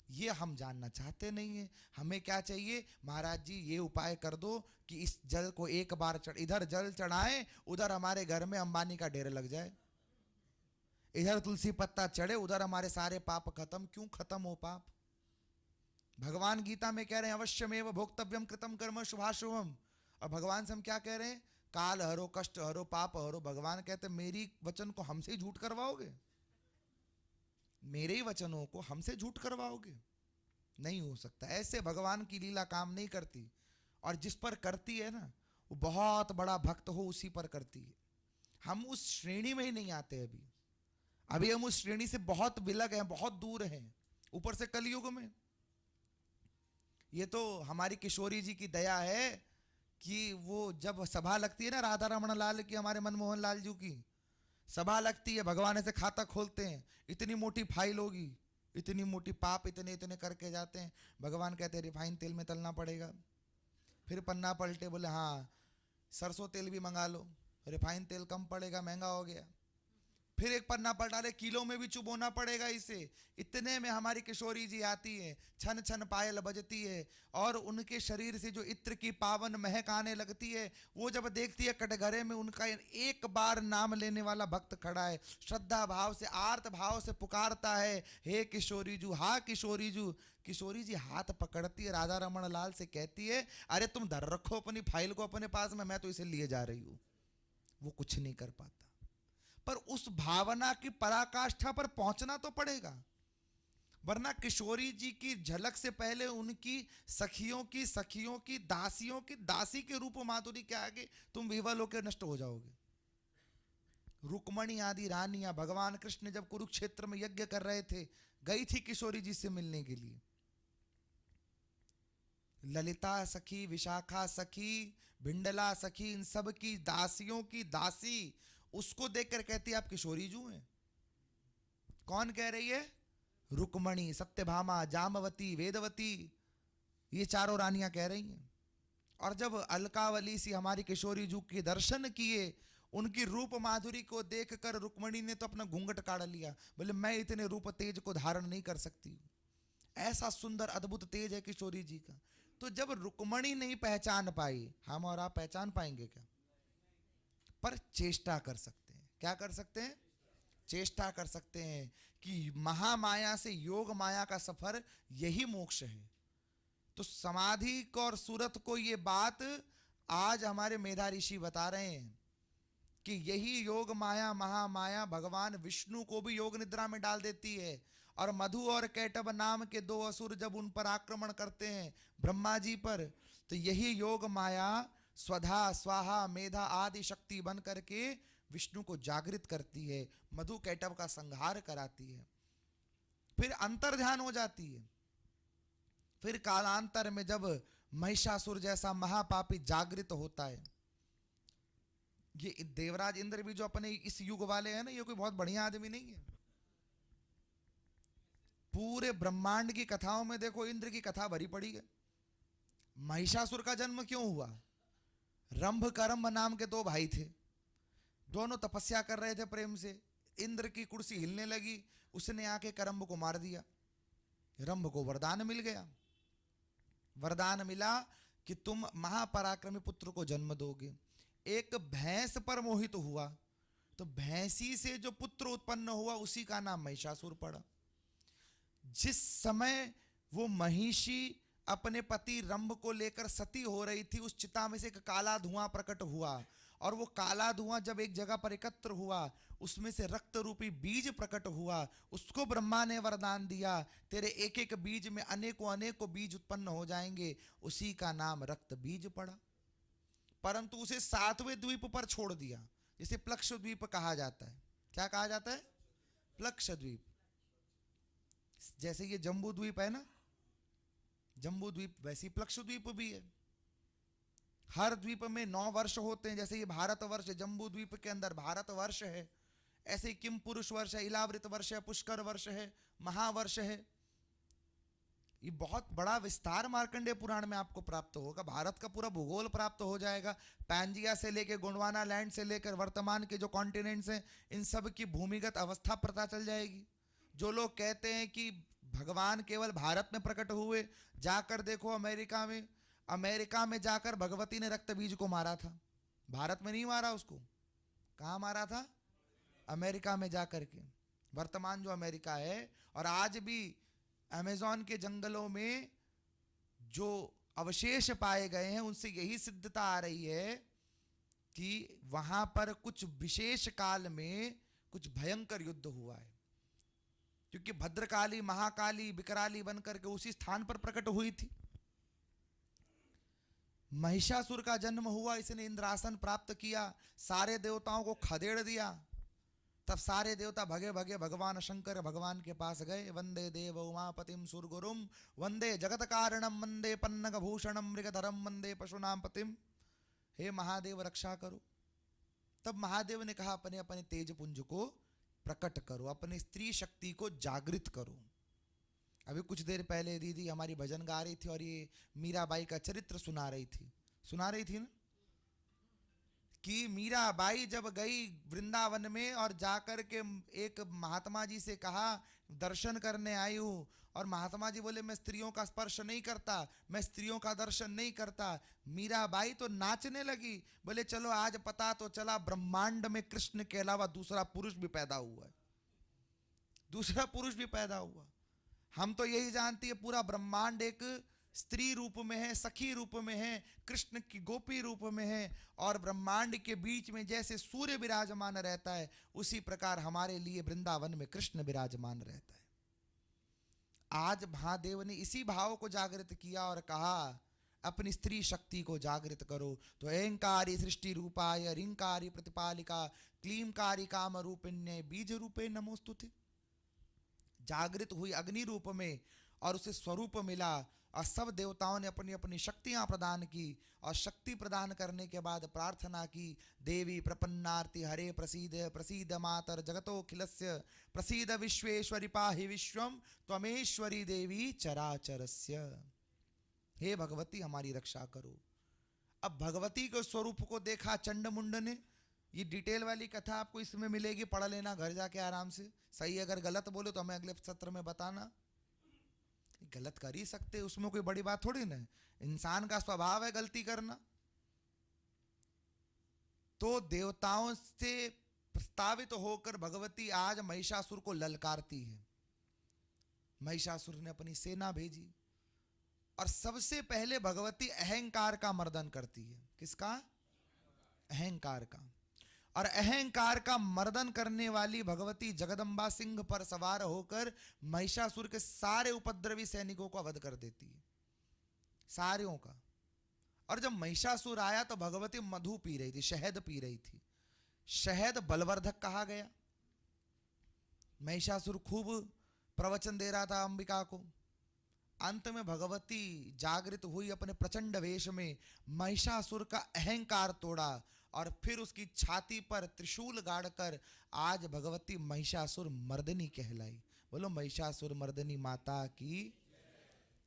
ये हम जानना चाहते नहीं है। हमें क्या चाहिए? महाराज जी ये उपाय कर दो कि इस जल को एक बार इधर जल चढ़ाएं, उधर हमारे घर में अंबानी का ढेर लग जाए। इधर तुलसी पत्ता चढ़े, उधर हमारे सारे पाप खत्म। क्यों खत्म हो पाप? भगवान गीता में कह रहे हैं अवश्यमेव भोक्तव्यम कृतम कर्म शुभाशुभम। और भगवान से हम क्या कह रहे हैं? काल हरो, कष्ट हरो, पाप हरो। भगवान कहते मेरी वचन को हमसे झूठ करवाओगे? मेरे ही वचनों को हमसे झूठ करवाओगे? नहीं हो सकता। ऐसे भगवान की लीला काम नहीं करती। और जिस पर करती है ना, वो बहुत बड़ा भक्त हो उसी पर करती है। हम उस श्रेणी में ही नहीं आते। अभी हम उस श्रेणी से बहुत विलग हैं, बहुत दूर हैं। ऊपर से कलयुग में ये तो हमारी किशोरी जी की दया है कि वो जब सभा लगती है ना, राधा रमण लाल की, हमारे मनमोहन लाल जी की सभा लगती है, भगवान ऐसे खाता खोलते हैं, इतनी मोटी फाइल होगी, इतनी मोटी पाप इतने इतने करके जाते हैं। भगवान कहते हैं रिफाइन तेल में तलना पड़ेगा। फिर पन्ना पलटे, बोले हाँ सरसों तेल भी मंगा लो, रिफाइन तेल कम पड़ेगा, महंगा हो गया। फिर एक पन्ना पलटा रहे, किलो में भी चुबोना पड़ेगा इसे। इतने में हमारी किशोरी जी आती है, छन छन पायल बजती है, और उनके शरीर से जो इत्र की पावन महक आने लगती है। वो जब देखती है कटघरे में उनका एक बार नाम लेने वाला भक्त खड़ा है, श्रद्धा भाव से, आर्त भाव से पुकारता है, हे किशोरी जू, हा किशोरी जू। किशोरी जी हाथ पकड़ती है, राधा रमण लाल से कहती है अरे तुम धर रखो अपनी फाइल को अपने पास में, मैं तो इसे लिए जा रही हूं। वो कुछ नहीं कर पाता। पर उस भावना की पराकाष्ठा पर पहुंचना तो पड़ेगा, वरना किशोरी जी की झलक से पहले उनकी सखियों की दासियों की दासी के रूप माधुरी के आगे तुम विवल होकर नष्ट हो जाओगे। रुक्मणी आदि रानियां भगवान कृष्ण जब कुरुक्षेत्र में यज्ञ कर रहे थे, गई थी किशोरी जी से मिलने के लिए। ललिता सखी, विशाखा सखी, भिंडला सखी, इन सब की दासियों की दासी उसको देखकर कहती है आप किशोरी जू हैं। कौन कह रही है? रुक्मणी, सत्यभामा, जामवती, वेदवती, ये चारों रानियां कह रही हैं। और जब अलकावली सी हमारी किशोरी जू के दर्शन किए, उनकी रूप माधुरी को देखकर रुक्मणी ने तो अपना घूंघट काढ़ लिया, बोले मैं इतने रूप तेज को धारण नहीं कर सकती। ऐसा सुंदर अद्भुत तेज है किशोरी जी का। तो जब रुक्मणी नहीं पहचान पाई, हम और आप पहचान पाएंगे क्या? पर चेष्टा कर सकते हैं। क्या कर सकते हैं? चेष्टा कर सकते हैं कि महामाया से योग माया का सफर यही मोक्ष है। तो समाधि को और सूरत को ये बात आज हमारे मेधा ऋषि बता रहे हैं कि यही योग माया महामाया भगवान विष्णु को भी योग निद्रा में डाल देती है। और मधु और कैटभ नाम के दो असुर जब उन पर आक्रमण करते हैं ब्रह्मा जी पर, तो यही योग माया स्वधा स्वाहा मेधा आदि शक्ति बन करके विष्णु को जागृत करती है, मधु कैटभ का संहार कराती है, फिर अंतर्ध्यान हो जाती है। फिर कालांतर में जब महिषासुर जैसा महापापी जागृत होता है, ये देवराज इंद्र भी जो अपने इस युग वाले हैं ना, ये कोई बहुत बढ़िया आदमी नहीं है। पूरे ब्रह्मांड की कथाओं में देखो इंद्र की कथा भरी पड़ी है। महिषासुर का जन्म क्यों हुआ? रंभ करम्भ नाम के दो भाई थे, दोनों तपस्या कर रहे थे प्रेम से। इंद्र की कुर्सी हिलने लगी, उसने आके करम्भ को मार दिया। रंभ को वरदान मिल गया, वरदान मिला कि तुम महापराक्रमी पुत्र को जन्म दोगे। एक भैंस पर मोहित हुआ, तो भैंसी से जो पुत्र उत्पन्न हुआ उसी का नाम महिषासुर पड़ा। जिस समय वो महिषी अपने पति रंभ को लेकर सती हो रही थी, उस चिता में से एक काला धुआं प्रकट हुआ, और वो काला धुआं जब एक जगह पर एकत्र हुआ, उसमें से रक्त रूपी बीज प्रकट हुआ। उसको ब्रह्मा ने वरदान दिया, तेरे एक एक बीज में अनेकों अनेकों बीज उत्पन्न हो जाएंगे, उसी का नाम रक्त बीज पड़ा। परंतु उसे 7वें द्वीप पर छोड़ दिया, जिसे प्लक्ष द्वीप कहा जाता है। क्या कहा जाता है? प्लक्ष द्वीप। जैसे ये जम्बू द्वीप है ना, जम्बू द्वीप, वैसी प्लक्ष द्वीप भी है। हर द्वीप में 9 वर्ष होते हैं। जैसे ये भारत वर्ष, जम्बू द्वीप के अंदर भारत वर्ष है, ऐसे ही किम पुरुष वर्ष है, इलावृत वर्ष है, पुष्कर वर्ष है, महावर्ष है। ये बहुत बड़ा विस्तार मार्कंडेय पुराण में आपको प्राप्त होगा। भारत का पूरा भूगोल प्राप्त हो जाएगा। पैंजिया से लेकर गोंडवाना लैंड से लेकर वर्तमान के जो कॉन्टिनेंट्स हैं, इन सब की भूमिगत अवस्था पता चल जाएगी। जो लोग कहते हैं कि भगवान केवल भारत में प्रकट हुए, जाकर देखो अमेरिका में, अमेरिका में जाकर भगवती ने रक्त बीज को मारा था, भारत में नहीं मारा उसको। कहाँ मारा था? अमेरिका में जाकर के। वर्तमान जो अमेरिका है, और आज भी अमेज़न के जंगलों में जो अवशेष पाए गए हैं, उनसे यही सिद्धता आ रही है कि वहां पर कुछ विशेष काल में कुछ भयंकर युद्ध हुआ है, क्योंकि भद्रकाली महाकाली विकराली बनकर के उसी स्थान पर प्रकट हुई थी। महिषासुर का जन्म हुआ, इसने इंद्रासन प्राप्त किया, सारे देवताओं को खदेड़ दिया। तब सारे देवता भगे भगे भगवान शंकर भगवान के पास गए। वंदे देव उमापतिम सुरगुरुम वंदे जगत कारणम वंदे पन्नग भूषणम मृगधरम वंदे पशुनाम पतिम। हे महादेव रक्षा करो। तब महादेव ने कहा, अपने अपने तेज पुंज को प्रकट करो, अपनी स्त्री शक्ति को जागृत करो। अभी कुछ देर पहले दीदी हमारी भजन गा रही थी और ये मीराबाई का चरित्र सुना रही थी ना, कि मीराबाई जब गई वृंदावन में और जाकर के एक महात्मा जी से कहा दर्शन करने आई हूँ, और महात्मा जी बोले मैं स्त्रियों का स्पर्श नहीं करता, मैं स्त्रियों का दर्शन नहीं करता। मीराबाई तो नाचने लगी, बोले चलो आज पता तो चला ब्रह्मांड में कृष्ण के अलावा दूसरा पुरुष भी पैदा हुआ है, दूसरा पुरुष भी पैदा हुआ। हम तो यही जानती है पूरा ब्रह्मांड एक स्त्री रूप में है, सखी रूप में है, कृष्ण की गोपी रूप में है, और ब्रह्मांड के बीच में जैसे सूर्य विराजमान रहता है, उसी प्रकार हमारे लिए वृंदावन में कृष्ण विराजमान रहता है। आज महादेव ने इसी भाव को जागृत किया और कहा अपनी स्त्री शक्ति को जागृत करो। तो अहंकारी सृष्टि रूपाय रिंकारी प्रतिपालिका क्लीमकारी काम रूपिण्य बीज रूपे नमोस्तुते। जागृत हुई अग्नि रूप में और उसे स्वरूप मिला, और सब देवताओं ने अपनी अपनी शक्तियां प्रदान की, और शक्ति प्रदान करने के बाद प्रार्थना की, देवी प्रपन्नार्ति हरे प्रसीद प्रसीद मातर जगतोखिलस्य प्रसीद विश्वेश्वरी पाहि विश्वम त्वमेश्वरी देवी चराचरस्य। हे भगवती हमारी रक्षा करो। अब भगवती के स्वरूप को देखा चंड मुंड ने। ये डिटेल वाली कथा आपको इसमें मिलेगी, पढ़ लेना घर जाके आराम से। सही अगर गलत बोले तो हमें अगले सत्र में बताना। गलत कर ही सकते, उसमें कोई बड़ी बात थोड़ी ना, इंसान का स्वभाव है गलती करना। तो देवताओं से प्रस्तावित होकर भगवती आज महिषासुर को ललकारती है। महिषासुर ने अपनी सेना भेजी और सबसे पहले भगवती अहंकार का मर्दन करती है। किसका? अहंकार का। और अहंकार का मर्दन करने वाली भगवती जगदम्बा सिंह पर सवार होकर महिषासुर के सारे उपद्रवी सैनिकों को वध कर देती है, सारों का। और जब महिषासुर आया तो भगवती मधु पी रही थी, शहद पी रही थी। शहद बलवर्धक कहा गया। महिषासुर खूब प्रवचन दे रहा था अंबिका को। अंत में भगवती जागृत हुई, अपने प्रचंड वेश में महिषासुर का अहंकार तोड़ा और फिर उसकी छाती पर त्रिशूल गाड़कर आज भगवती महिषासुर मर्दिनी कहलाई। बोलो महिषासुर मर्दिनी माता की।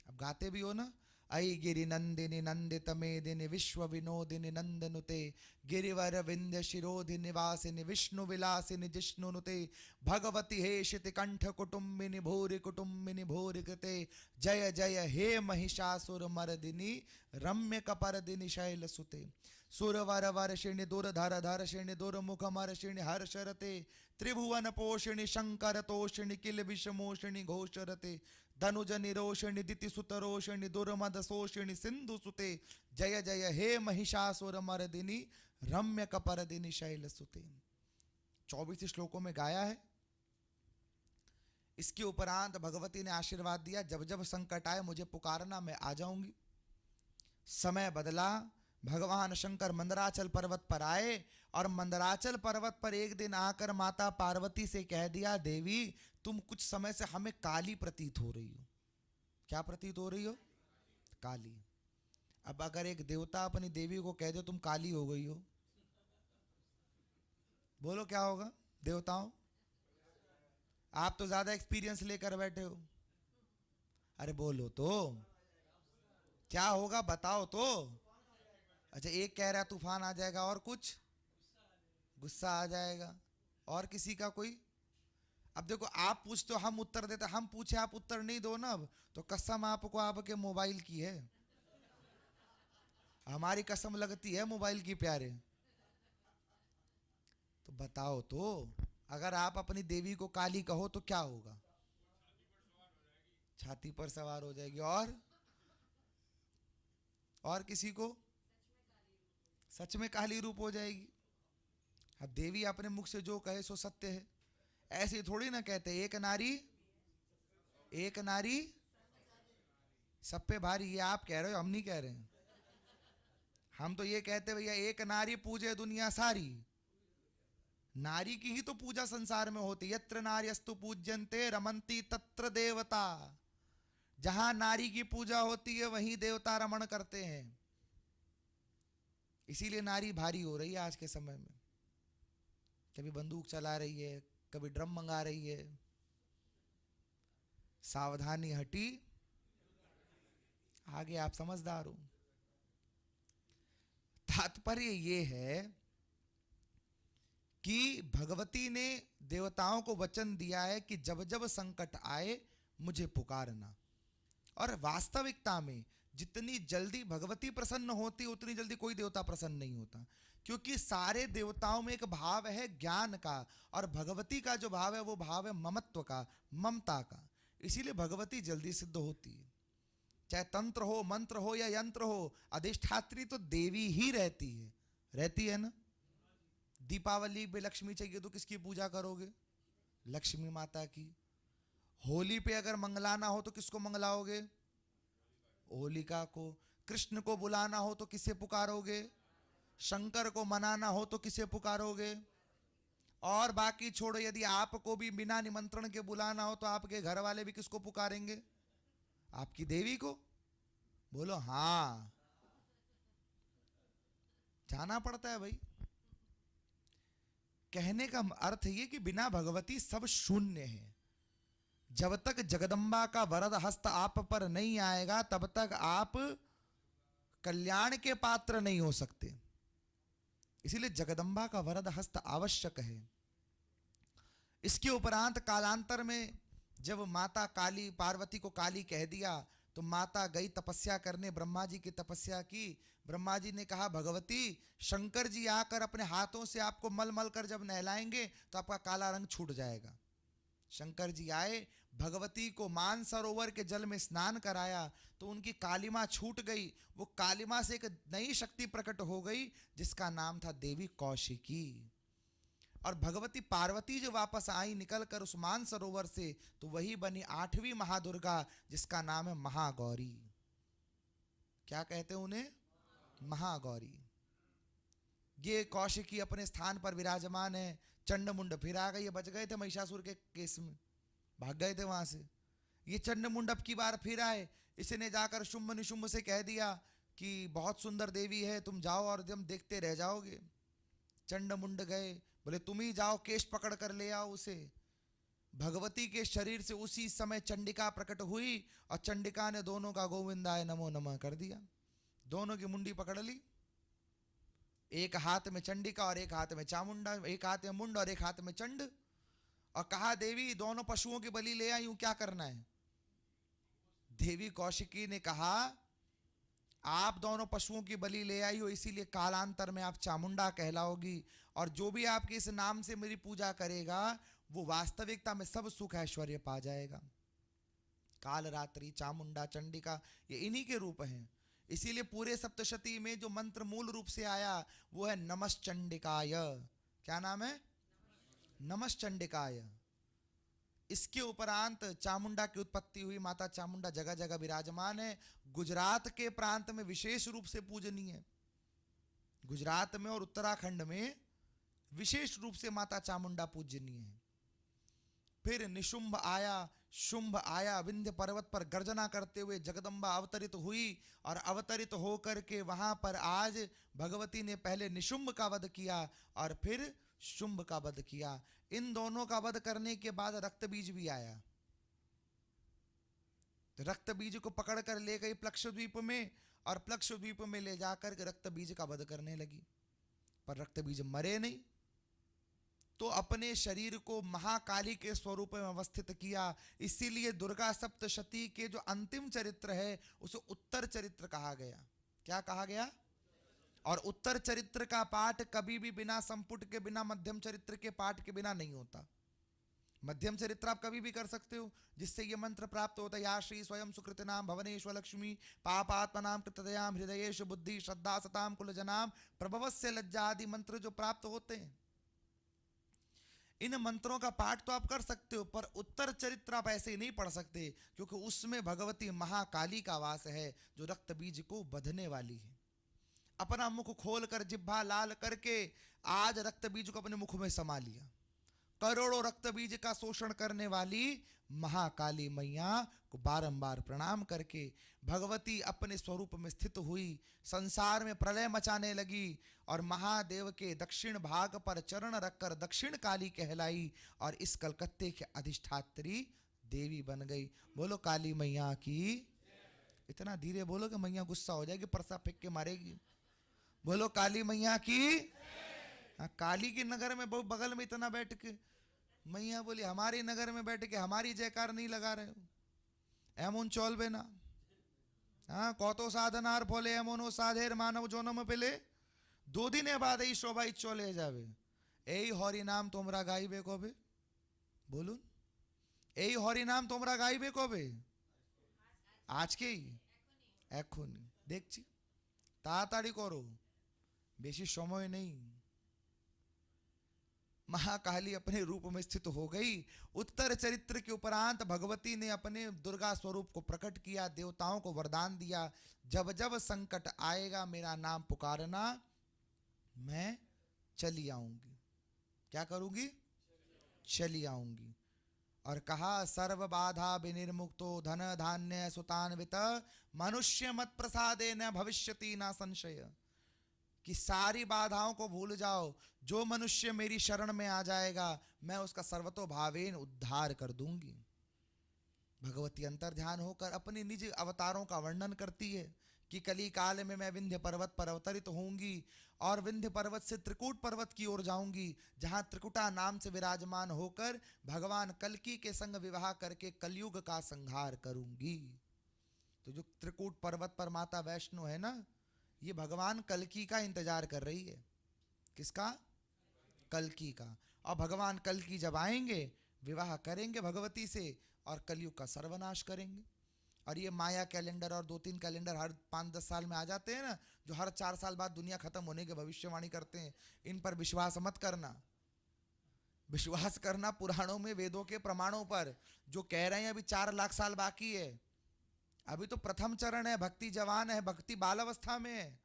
अब गाते भी हो ना, अयि गिरि नंदिनी नंदित मेदिनी विश्व विनोदिनी नंदनुते गिरिवर विंध्य शिरोधि निवासिनी विष्णु विलासिनी जिष्णुनुते भगवती हे शिति कंठ कुटुम्बिनी भूरि कुटुम्बिनी भूरि कृते जय जय हे महिषासुर मर्दिनी रम्य कपर्दिनी शैल सुते सुरवर वर्षिणी दुर्धर धर्षिणी दुर्मुख मर्षिणी हर्षरते त्रिभुवन पोषिणी शंकर तोषिणी किल विषमोषिणी घोषरते धनुज निरोषिणी दिति सुतरोषिणी दुर्मद शोषिणी सिंधु सुते जय जय हे महिषासुर मर्दिनी रम्य कपर्दिनी शैल सुते। 24 श्लोकों में गाया है। इसके उपरांत भगवती ने आशीर्वाद दिया, जब जब संकट आए मुझे पुकारना, मैं आ जाऊंगी। समय बदला, भगवान शंकर मंदराचल पर्वत पर आए और मंदराचल पर्वत पर एक दिन आकर माता पार्वती से कह दिया, देवी तुम कुछ समय से हमें काली प्रतीत हो रही हो। क्या प्रतीत हो रही हो? काली। अब अगर एक देवता अपनी देवी को कह दे तुम काली हो गई हो, बोलो क्या होगा? देवताओं, आप तो ज्यादा एक्सपीरियंस लेकर बैठे हो। अरे बोलो तो क्या होगा, बताओ तो। अच्छा, एक कह रहा है तूफान आ जाएगा, और कुछ गुस्सा आ जाएगा, और किसी का कोई। अब देखो, आप पूछते हो हम उत्तर देते, हम पूछे आप उत्तर नहीं दो ना, अब तो कसम आपको आपके मोबाइल की है। हमारी कसम लगती है मोबाइल की प्यारे। तो बताओ तो, अगर आप अपनी देवी को काली कहो तो क्या होगा? छाती पर सवार हो जाएगी। और किसी को सच में काली रूप हो जाएगी। अब देवी अपने मुख से जो कहे सो सत्य है। ऐसे थोड़ी ना कहते एक नारी सब पे भारी। ये आप कह रहे हो, हम नहीं कह रहे हैं। हम तो ये कहते भैया एक नारी पूजे दुनिया सारी। नारी की ही तो पूजा संसार में होती। यत्र नार्यस्तु पूज्यन्ते रमन्ति तत्र देवता। जहां नारी की पूजा होती है वहीं देवता रमण करते हैं। इसीलिए नारी भारी हो रही है आज के समय में। कभी बंदूक चला रही है, कभी ड्रम मंगा रही है। सावधानी हटी, आगे आप समझदार हो। तात्पर्य ये है कि भगवती ने देवताओं को वचन दिया है कि जब जब संकट आए मुझे पुकारना। और वास्तविकता में जितनी जल्दी भगवती प्रसन्न होती उतनी जल्दी कोई देवता प्रसन्न नहीं होता, क्योंकि सारे देवताओं में एक भाव है ज्ञान का, और भगवती का जो भाव है वो भाव है ममत्व का, ममता का। इसीलिए भगवती जल्दी सिद्ध होती है। चाहे तंत्र हो, मंत्र हो या यंत्र हो, अधिष्ठात्री तो देवी ही रहती है ना। दीपावली पे लक्ष्मी चाहिए तो किसकी पूजा करोगे? लक्ष्मी माता की। होली पे अगर मंगलाना हो तो किसको मंगलाओगे? होलिका को। कृष्ण को बुलाना हो तो किसे पुकारोगे? शंकर को मनाना हो तो किसे पुकारोगे? और बाकी छोड़ो, यदि आपको भी बिना निमंत्रण के बुलाना हो तो आपके घर वाले भी किसको पुकारेंगे? आपकी देवी को। बोलो हाँ, जाना पड़ता है भाई। कहने का अर्थ ये कि बिना भगवती सब शून्य है। जब तक जगदम्बा का वरद हस्त आप पर नहीं आएगा तब तक आप कल्याण के पात्र नहीं हो सकते। इसीलिए जगदम्बा का वरद हस्त आवश्यक है। इसके उपरांत कालांतर में जब माता काली, पार्वती को काली कह दिया तो माता गई तपस्या करने, ब्रह्मा जी की तपस्या की। ब्रह्मा जी ने कहा भगवती, शंकर जी आकर अपने हाथों से आपको मल मल कर जब नहलाएंगे तो आपका काला रंग छूट जाएगा। शंकर जी आए, भगवती को मानसरोवर के जल में स्नान कराया तो उनकी कालिमा छूट गई। वो कालिमा से एक नई शक्ति प्रकट हो गई जिसका नाम था देवी कौशिकी। और भगवती पार्वती जो वापस आई निकलकर उस मानसरोवर से, तो वही बनी 8वीं महादुर्गा जिसका नाम है महागौरी। क्या कहते हैं उन्हें? महागौरी। ये कौशिकी अपने स्थान पर विराजमान है। चंड मुंड फिर आ गई, बच गए थे महिषासुर के केस में, भाग गए थे वहां से। ये चंड मुंड अब की बार फिर आए। इसने जाकर शुंभ निशुंभ से कह दिया कि बहुत सुंदर देवी है, तुम जाओ और हम देखते रह जाओगे। चंड मुंड गए, बोले तुम ही जाओ, केश पकड़ कर ले आओ उसे। भगवती के शरीर से उसी समय चंडिका प्रकट हुई और चंडिका ने दोनों का गोविंदाय नमो नमः कर दिया। दोनों की मुंडी पकड़ ली, एक हाथ में चंडिका और एक हाथ में चामुंडा, एक हाथ में मुंड और एक हाथ में चंड। और कहा देवी दोनों पशुओं की बलि ले आई हूं, क्या करना है? देवी कौशिकी ने कहा आप दोनों पशुओं की बलि ले आई हो, इसीलिए कालांतर में आप चामुंडा कहलाओगी। और जो भी आपके इस नाम से मेरी पूजा करेगा वो वास्तविकता में सब सुख ऐश्वर्य पा जाएगा। काल रात्रि, चामुंडा, चंडिका ये इन्हीं के रूप हैं। इसीलिए पूरे सप्तशती में जो मंत्र मूल रूप से आया वो है नमश्चंडिकाय। क्या नाम है? नमश्चंडिकाय। इसके उपरांत चामुंडा की उत्पत्ति हुई। माता चामुंडा जगह जगह विराजमान है। गुजरात के प्रांत में विशेष रूप से पूजनीय है। गुजरात में और उत्तराखंड में विशेष रूप से माता चामुंडा पूजनीय है। फिर निशुंभ आया, शुंभ आया, विंध्य पर्वत पर गर्जना करते हुए जगदम्बा अवतरित हुई। और अवतरित होकर के वहां पर आज भगवती ने पहले निशुंभ का वध किया और फिर शुंभ का वध किया। इन दोनों का वध करने के बाद रक्त बीज भी आया। तो रक्त बीज को पकड़ कर ले गई प्लक्षद्वीप में और प्लक्षद्वीप में ले जाकर के रक्त बीज का वध करने लगी। पर रक्त बीज मरे नहीं, तो अपने शरीर को महाकाली के स्वरूप में अवस्थित किया। इसीलिए दुर्गा सप्तशती के जो अंतिम चरित्र है उसे उत्तर चरित्र कहा गया। क्या कहा गया? और उत्तर चरित्र का पाठ कभी भी बिना संपुट के, बिना मध्यम चरित्र के पाठ के बिना नहीं होता। मध्यम चरित्र आप कभी भी कर सकते हो, जिससे ये मंत्र प्राप्त होता है। या श्री स्वयं सुकृत नाम भवनेश्व लक्ष्मी पापात्मनाम कृतदयाम हृदयेश बुद्धि श्रद्धा सताम कुल जनाम प्रभवस्य लज्जा आदि मंत्र जो प्राप्त होते हैं, इन मंत्रों का पाठ तो आप कर सकते हो, पर उत्तर चरित्र आप ऐसे ही नहीं पढ़ सकते, क्योंकि उसमें भगवती महाकाली का वास है जो रक्त बीज को बंधने वाली है। अपना मुख खोल कर जिह्वा लाल करके आज रक्त बीज को अपने मुख में समा लिया। करोड़ों रक्त बीज का शोषण करने वाली महाकाली मैया को बारंबार प्रणाम करके भगवती अपने स्वरूप में स्थित हुई, संसार में प्रलय मचाने लगी और महादेव के दक्षिण भाग पर चरण रखकर दक्षिण काली कहलाई और इस कलकत्ते के अधिष्ठात्री देवी बन गई। बोलो काली मैया की। इतना धीरे बोलो कि मैया गुस्सा हो जाएगी, परसा फेंक के मारेगी। बोलो काली मैया की। काली के नगर में बहुत बगल में इतना बैठ के मैया बोली, हमारे नगर में बैठ के हमारी जयकार नहीं लगा रहे हो। एमन चलबे ना। हाँ, कतो साधनार फले एमनो साधेर मानव जन्म पेले 2 दिने बाद এই সবাই চলে যাবে। এই হরি নাম তোমরা গাইবে কবে? বলুন, এই হরি নাম তোমরা গাইবে কবে? আজকেই, এখনই। দেখছি, তাড়াতাড়ি করো, বেশি সময় নেই। महाकाली अपने रूप में स्थित हो गई। उत्तर चरित्र के उपरांत भगवती ने अपने दुर्गा स्वरूप को प्रकट किया, देवताओं को वरदान दिया, जब जब संकट आएगा मेरा नाम पुकारना, मैं चली आऊंगी। क्या करूंगी? चली आऊंगी। और कहा सर्व बाधा विनिर्मुक्तो धन धान्य सुतान्वित मनुष्य मत प्रसादे न भविष्यति न संशय। कि सारी बाधाओं को भूल जाओ, जो मनुष्य मेरी शरण में आ जाएगा मैं उसका सर्वतोभावेन उद्धार कर दूंगी। भगवती अंतर्ध्यान होकर अपने निज अवतारों का वर्णन करती है कि कली काल में मैं विंध्य पर्वत पर अवतरित होंगी और विंध्य पर्वत से त्रिकूट पर्वत की ओर जाऊंगी, जहां त्रिकुटा नाम से विराजमान होकर भगवान कल्की के संग विवाह करके कलयुग का संहार करूंगी। तो जो त्रिकूट पर्वत पर माता वैष्णो है ना, ये भगवान कल्कि का इंतजार कर रही है। किसका? कल्कि का। और भगवान कल्कि जब आएंगे, विवाह करेंगे भगवती से और कलयुग का सर्वनाश करेंगे। और ये माया कैलेंडर और 2-3 कैलेंडर हर 5-10 साल में आ जाते हैं ना, जो हर 4 साल बाद दुनिया खत्म होने की भविष्यवाणी करते हैं, इन पर विश्वास मत करना। विश्वास करना पुराणों में, वेदों के प्रमाणों पर, जो कह रहे हैं अभी 4 लाख साल बाकी है। अभी तो प्रथम चरण है, भक्ति जवान है, भक्ति बाल अवस्था में है,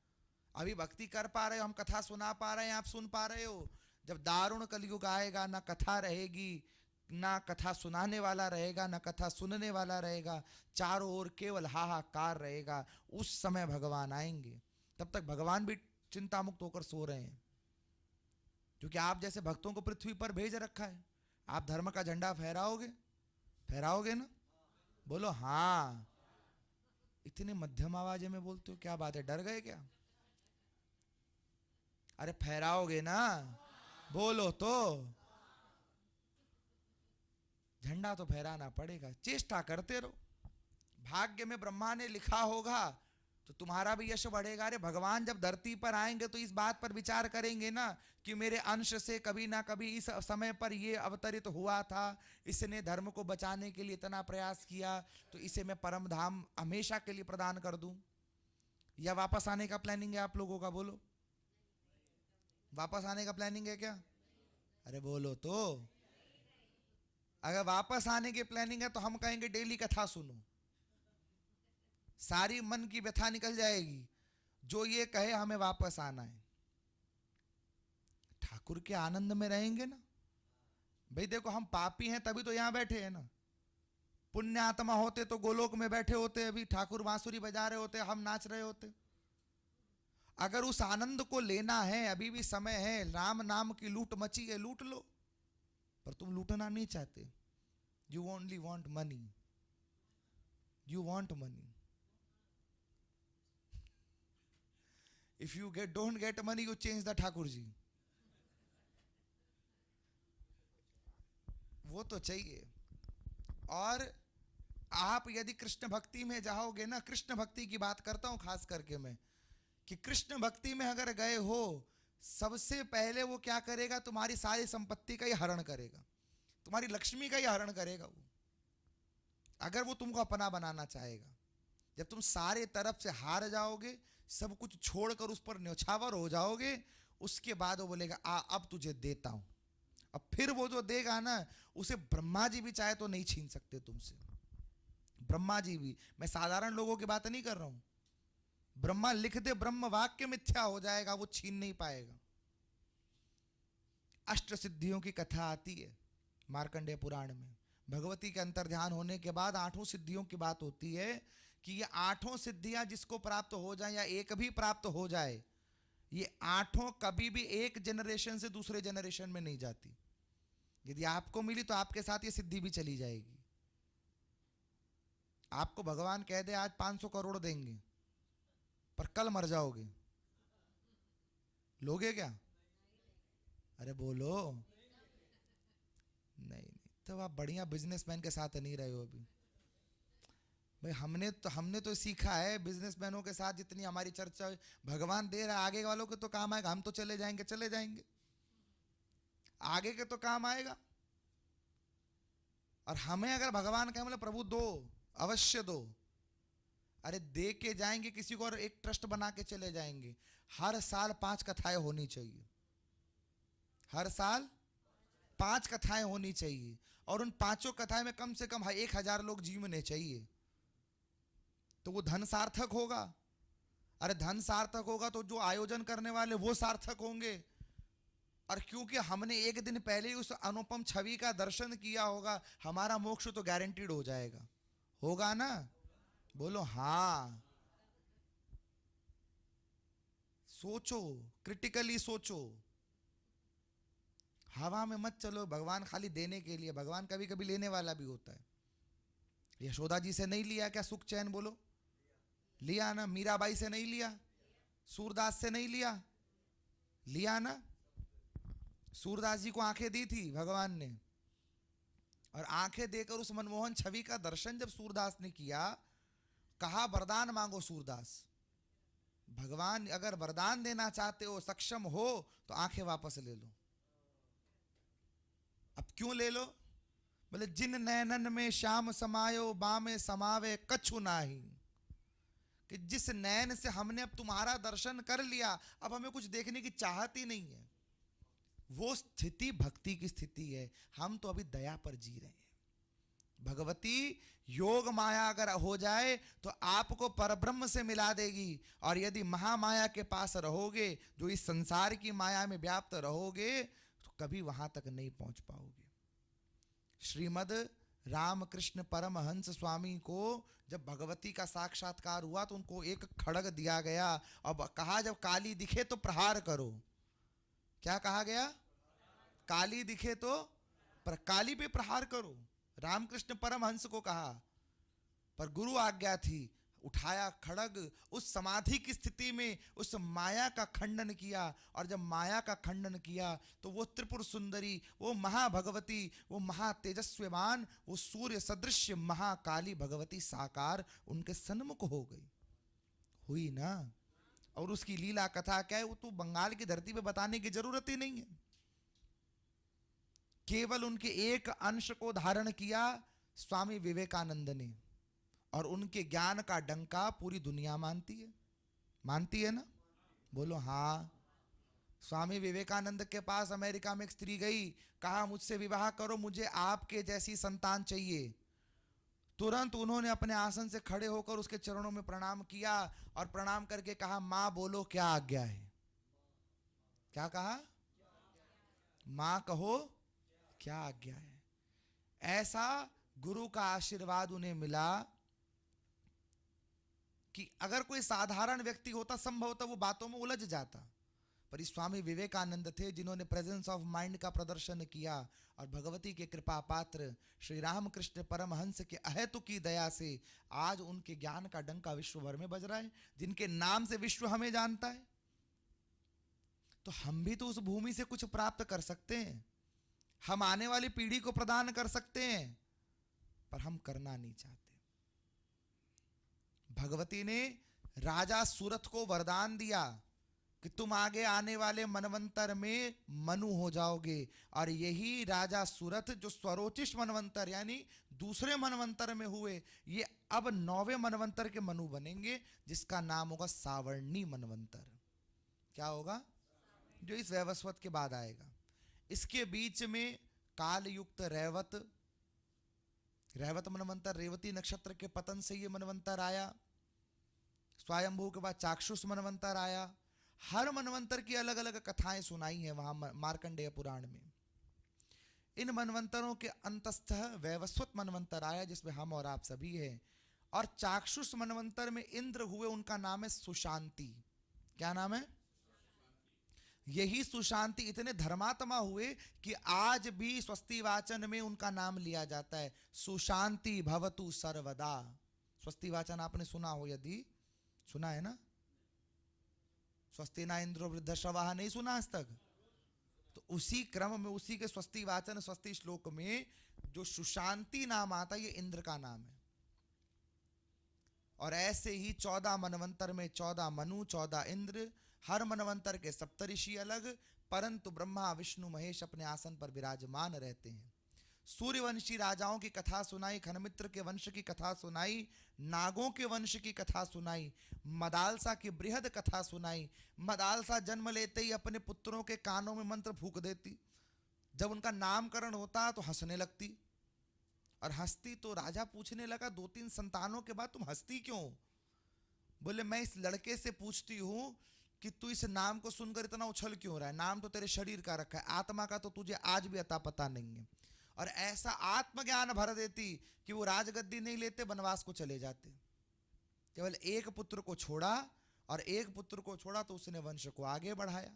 अभी भक्ति कर पा रहे हो, हम कथा सुना पा रहे हैं, आप सुन पा रहे हो। जब दारुण कलयुग आएगा, ना कथा रहेगी, ना कथा सुनाने वाला रहेगा, ना कथा सुनने वाला रहेगा, चारों ओर केवल हाहाकार रहेगा, उस समय भगवान आएंगे। तब तक भगवान भी चिंता मुक्त होकर सो रहे हैं, क्योंकि आप जैसे भक्तों को पृथ्वी पर भेज रखा है। आप धर्म का झंडा फहराओगे? फहराओगे ना? बोलो हाँ। इतने मध्यम आवाज में बोलते हो, क्या बात है, डर गए क्या? अरे फहराओगे ना, बोलो तो। झंडा तो फहराना पड़ेगा, चेष्टा करते रहो। भाग्य में ब्रह्मा ने लिखा होगा तो तुम्हारा भी यश बढ़ेगा। अरे भगवान जब धरती पर आएंगे तो इस बात पर विचार करेंगे ना कि मेरे अंश से कभी ना कभी इस समय पर ये अवतरित हुआ था, इसने धर्म को बचाने के लिए इतना प्रयास किया, तो इसे मैं परम धाम हमेशा के लिए प्रदान कर दूं। या वापस आने का प्लानिंग है आप लोगों का? बोलो, वापस आने का प्लानिंग है क्या? अरे बोलो तो। अगर वापस आने की प्लानिंग है तो हम कहेंगे डेली कथा सुनो, सारी मन की व्यथा निकल जाएगी। जो ये कहे हमें वापस आना है, ठाकुर के आनंद में रहेंगे ना भाई। देखो हम पापी हैं तभी तो यहां बैठे हैं ना, पुण्य आत्मा होते तो गोलोक में बैठे होते, अभी ठाकुर बांसुरी बजा रहे होते, हम नाच रहे होते। अगर उस आनंद को लेना है, अभी भी समय है, राम नाम की लूट मची है, लूट लो। पर तुम लूटना नहीं चाहते, you only want money, you want money. If you don't get money, you change the Thakur ji. वो तो चाहिए। और आप यदि कृष्ण भक्ति में जाओगे ना, कृष्ण भक्ति की बात करता हूं खास करके मैं, कि कृष्ण भक्ति में अगर गए हो, सबसे पहले वो क्या करेगा? तुम्हारी सारी संपत्ति का ही हरण करेगा, तुम्हारी लक्ष्मी का ही हरण करेगा वो, अगर वो तुमको अपना बनाना चाहेगा। जब तुम सारे तरफ से हार जाओगे, सब कुछ छोड़कर उस पर न्यौछावर हो जाओगे, उसके बाद वो बोलेगा आ अब तुझे देता हूं। अब फिर वो जो देगा ना, उसे ब्रह्मा जी भी चाहे तो नहीं छीन सकते तुमसे। ब्रह्मा जी भी, मैं साधारण लोगों की बात नहीं कर रहा हूं, ब्रह्मा लिख दे ब्रह्म वाक्य मिथ्या हो जाएगा, वो छीन नहीं पाएगा। अष्ट सिद्धियों की कथा आती है मार्कंडेय पुराण में। भगवती के अंतर्ध्यान होने के बाद 8 सिद्धियों की बात होती है कि ये 8 सिद्धियां जिसको प्राप्त हो जाए या एक भी प्राप्त हो जाए, ये 8 कभी भी एक जनरेशन से दूसरे जनरेशन में नहीं जाती। यदि आपको मिली तो आपके साथ ये सिद्धि भी चली जाएगी। आपको भगवान कह दे आज 500 करोड़ देंगे, पर कल मर जाओगे, लोगे क्या? अरे बोलो। नहीं, तो आप बढ़िया बिजनेसमैन के साथ नहीं रहे हो अभी भाई। हमने तो सीखा है बिजनेसमैनों के साथ जितनी हमारी चर्चा, भगवान दे रहा है, आगे वालों के तो काम आएगा, हम तो चले जाएंगे, आगे के तो काम आएगा। और हमें अगर भगवान कहे मतलब प्रभु दो, अवश्य दो, अरे दे के जाएंगे किसी को, और एक ट्रस्ट बना के चले जाएंगे। हर साल 5 कथाएं होनी चाहिए, हर साल 5 कथाएं होनी चाहिए, और उन 5 कथाएं में कम से कम 1000 लोग जीवने चाहिए, तो वो धन सार्थक होगा। अरे धन सार्थक होगा तो जो आयोजन करने वाले वो सार्थक होंगे। और क्योंकि हमने एक दिन पहले ही उस अनुपम छवि का दर्शन किया होगा, हमारा मोक्ष तो गारंटीड हो जाएगा, होगा ना? बोलो हाँ। सोचो, क्रिटिकली सोचो, हवा में मत चलो। भगवान खाली देने के लिए, भगवान कभी कभी लेने वाला भी होता है। यशोदा जी से नहीं लिया क्या सुख चैन? बोलो लिया ना। मीराबाई से नहीं लिया, सूरदास से नहीं लिया, लिया ना। सूरदास जी को आंखें दी थी भगवान ने, और आंखें देकर उस मनमोहन छवि का दर्शन जब सूरदास ने किया कहा वरदान मांगो सूरदास। भगवान अगर वरदान देना चाहते हो, सक्षम हो, तो आंखें वापस ले लो। अब क्यों ले लो? बोले जिन नैनन में श्याम समायो बामे समावे कछु नाही, कि जिस नैन से हमने अब तुम्हारा दर्शन कर लिया, अब हमें कुछ देखने की चाहत ही नहीं है। वो स्थिति भक्ति की स्थिति है। हम तो अभी दया पर जी रहे हैं। भगवती योग माया अगर हो जाए तो आपको परब्रह्म से मिला देगी, और यदि महामाया के पास रहोगे, जो इस संसार की माया में व्याप्त रहोगे, तो कभी वहां तक नहीं पहुंच पाओगे। श्रीमद रामकृष्ण परमहंस स्वामी को जब भगवती का साक्षात्कार हुआ तो उनको एक खड़ग दिया गया। अब कहा जब काली दिखे तो प्रहार करो। क्या कहा गया? काली दिखे तो काली पे प्रहार करो। रामकृष्ण परमहंस को कहा, पर गुरु आज्ञा थी, उठाया खड़ग, उस समाधि की स्थिति में उस माया का खंडन किया। और जब माया का खंडन किया तो वो त्रिपुर सुंदरी, वो महाभगवती, वो महातेजस्वीमान, वो सूर्य सदृश महाकाली भगवती साकार उनके सन्मुख हो गई। हुई ना? और उसकी लीला कथा क्या है, वो तो बंगाल की धरती पे बताने की जरूरत ही नहीं है। केवल उनके एक अंश को धारण किया स्वामी विवेकानंद ने, और उनके ज्ञान का डंका पूरी दुनिया मानती है। मानती है ना? बोलो हाँ। स्वामी विवेकानंद के पास अमेरिका में एक स्त्री गई, कहा मुझसे विवाह करो, मुझे आपके जैसी संतान चाहिए। तुरंत उन्होंने अपने आसन से खड़े होकर उसके चरणों में प्रणाम किया, और प्रणाम करके कहा, मां बोलो क्या आज्ञा है। क्या कहा? मां कहो क्या आज्ञा है। ऐसा गुरु का आशीर्वाद उन्हें मिला कि अगर कोई साधारण व्यक्ति होता, संभवतः वो बातों में उलझ जाता, पर स्वामी विवेकानंद थे जिन्होंने प्रेजेंस ऑफ माइंड का प्रदर्शन किया, और भगवती के कृपा पात्र श्री रामकृष्ण परमहंस के अहेतु की दया से आज उनके ज्ञान का डंका विश्व भर में बज रहा है, जिनके नाम से विश्व हमें जानता है। तो हम भी तो उस भूमि से कुछ प्राप्त कर सकते हैं, हम आने वाली पीढ़ी को प्रदान कर सकते हैं, पर हम करना नहीं चाहते। भगवती ने राजा सूरत को वरदान दिया कि तुम आगे आने वाले मनवंतर में मनु हो जाओगे, और यही राजा सूरत जो स्वरोचिष मनवंतर यानी दूसरे मनवंतर में हुए, ये अब 9वें मनवंतर के मनु बनेंगे, जिसका नाम होगा सावर्णी मनवंतर। क्या होगा? जो इस वैवस्वत के बाद आएगा। इसके बीच में काल युक्त रैवत मनवंतर, रेवती नक्षत्र के पतन से ये मनवंतर आया। स्वयंभू के बाद चाक्षुष मनवंतर आया। हर मनवंतर की अलग अलग कथाएं सुनाई हैं वहां मार्कंडेय पुराण में। इन मनवंतरों के अंतस्थ वैवस्वत मनवंतर आया, जिसमें हम और आप सभी हैं। और चाक्षुष मनवंतर में इंद्र हुए, उनका नाम है सुशांति। क्या नाम है? यही सुशांति इतने धर्मात्मा हुए कि आज भी स्वस्ति वाचन में उनका नाम लिया जाता है, सुशांति भवतु सर्वदा। स्वस्ति वाचन आपने सुना हो, यदि सुना है ना? स्वस्ति ना इंद्रो वृद्धश्रवाः नहीं सुना आज तक? तो उसी क्रम में, उसी के स्वस्ति वाचन स्वस्ति श्लोक में जो सुशांति नाम आता है, ये इंद्र का नाम है। और ऐसे ही 14 मनवंतर में 14 मनु, 14 इंद्र, हर मनवंतर के सप्तऋषि अलग, परंतु ब्रह्मा विष्णु महेश अपने आसन पर विराजमान रहते हैं। सूर्यवंशी राजाओं की कथा सुनाई, खनमित्र के वंश की कथा सुनाई, नागों के वंश की कथा सुनाई, मदालसा की बृहद कथा सुनाई। मदालसा जन्म लेते ही अपने पुत्रों के कानों में मंत्र फूंक देती, जब उनका नामकरण होता तो हंसने लगती, और हंसती तो राजा पूछने लगा 2-3 संतानों के बाद तुम हंसती क्यों? बोले मैं इस लड़के से पूछती हूं कि तू इस नाम को सुनकर इतना उछल क्यों रहा है, नाम तो तेरे शरीर का रखा है, आत्मा का तो तुझे आज भी अता पता नहीं है। और ऐसा आत्मज्ञान भर देती कि वो राजगद्दी नहीं लेते, वनवास को चले जाते। केवल एक पुत्र को छोड़ा, और एक पुत्र को छोड़ा तो उसने वंश को आगे बढ़ाया।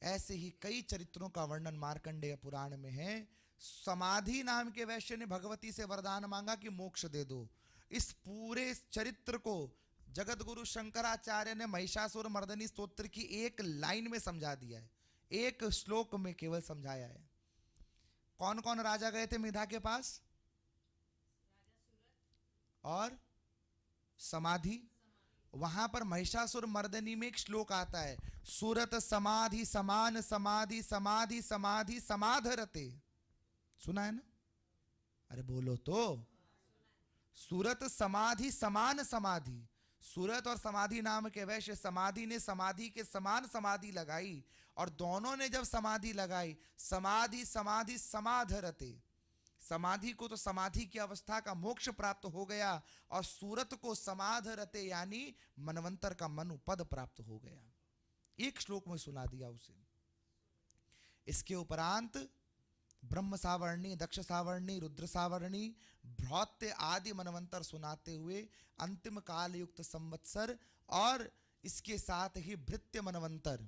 ऐसे ही कई चरित्रों का वर्णन मार्कंडेय पुराण में है। समाधि नाम के वैश्य ने भगवती से वरदान मांगा कि मोक्ष दे दो। इस पूरे चरित्र को जगत गुरु शंकराचार्य ने महिषासुर मर्दनी स्तोत्र की एक लाइन में समझा दिया है, एक श्लोक में केवल समझाया है। कौन कौन राजा गए थे मेधा के पास? और समाधि। वहां पर महिषासुर मर्दनी में एक श्लोक आता है, सुरत समाधि समान समाधि समाधि समाधि समाधरते। सुना है ना? अरे बोलो तो। सुरत समाधि समान समाधि, सुरत और समाधि नाम के वैश्य समाधि ने समाधि के समान समाधि लगाई, और दोनों ने जब समाधि लगाई, समाधि समाधि समाधरते, समाधि को तो समाधि की अवस्था का मोक्ष प्राप्त हो गया, और सूरत को समाधरते यानी मनवंतर का मनु पद प्राप्त हो गया। एक श्लोक में सुना दिया उसे। इसके उपरांत ब्रह्म सावर्णी, दक्ष सावर्णी, रुद्र सावर्णी, भ्रौत्य आदि मनवंतर सुनाते हुए अंतिम काल युक्त संवत्सर और इसके साथ ही भृत्य मनवंतर,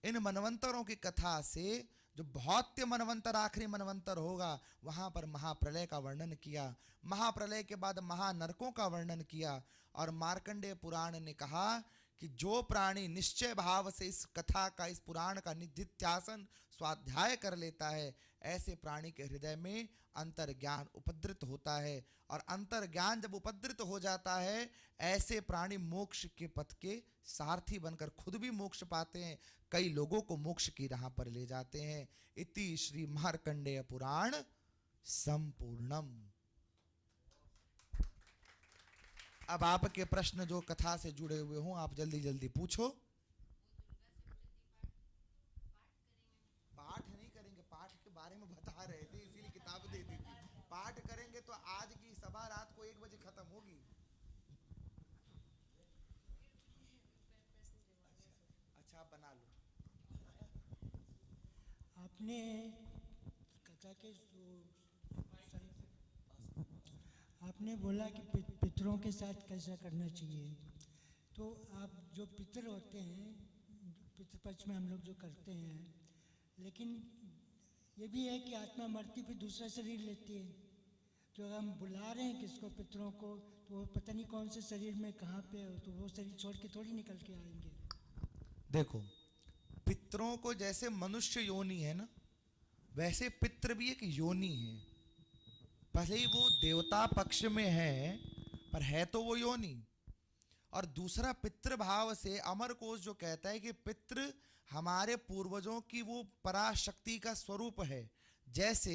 इन मनवंतरों की कथा से जो भौत्य मनवंतर आखिरी मनवंतर होगा, वहां पर महाप्रलय का वर्णन किया। महाप्रलय के बाद महानरकों का वर्णन किया, और मार्कंडेय पुराण ने कहा कि जो प्राणी निश्चय भाव से इस कथा का, इस पुराण का निधिध्यासन स्वाध्याय कर लेता है, ऐसे प्राणी के हृदय में अंतर्ज्ञान उपद्रित होता है, और अंतर्ज्ञान जब उपद्रित हो जाता है, ऐसे प्राणी मोक्ष के पथ के सारथी बनकर खुद भी मोक्ष पाते हैं, कई लोगों को मोक्ष की राह पर ले जाते हैं। इति श्री मार्कंडेय पुराण संपूर्णम। अब आपके प्रश्न जो कथा से जुड़े हुए हों, आप जल्दी जल्दी पूछो। पाठ नहीं करेंगे, पाठ के बारे में बता रहे थे, इसीलिए किताब दे दी थी। पाठ करेंगे तो आज की सभा रात को 1 बजे खत्म होगी। अच्छा आप बना लो। आपने कथा के आपने बोला कि पितरों के साथ कैसा करना चाहिए, तो आप जो पितर होते हैं, पितृपक्ष में हम लोग जो करते हैं, लेकिन ये भी है कि आत्मा मरती फिर दूसरा शरीर लेती है, तो अगर हम बुला रहे हैं किसको पितरों को, तो वो पता नहीं कौन से शरीर में कहाँ पे हो, तो वो शरीर छोड़ के थोड़ी निकल के आएंगे। देखो, पितरों को जैसे मनुष्य योनि है ना, वैसे पितृ भी एक योनि है। पहले ही वो देवता पक्ष में है, पर है तो वो योनि। और दूसरा पितृ भाव से अमर कोश जो कहता है कि पितृ हमारे पूर्वजों की वो पराशक्ति का स्वरूप है। जैसे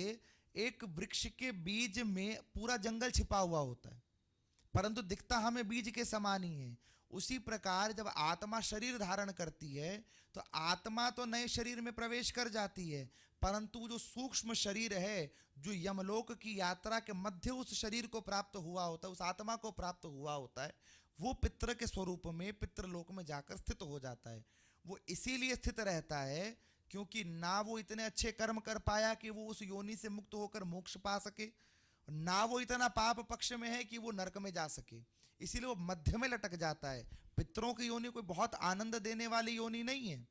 एक वृक्ष के बीज में पूरा जंगल छिपा हुआ होता है, परंतु दिखता हमें बीज के समान ही है। उसी प्रकार जब आत्मा शरीर धारण करती है, तो आत्मा तो नए शरीर में प्रवेश कर जाती है, परंतु जो सूक्ष्म शरीर है, जो यमलोक की यात्रा के मध्य उस शरीर को प्राप्त हुआ होता है, उस आत्मा को प्राप्त हुआ होता है, वो पितृ के स्वरूप में पितृलोक में जाकर स्थित हो जाता है। वो इसीलिए स्थित रहता है क्योंकि ना वो इतने अच्छे कर्म कर पाया कि वो उस योनि से मुक्त होकर मोक्ष पा सके, ना वो इतना पाप पक्ष में है कि वो नरक में जा सके, इसीलिए वो मध्य में लटक जाता है। पितरों की योनि कोई बहुत आनंद देने वाली योनि नहीं है।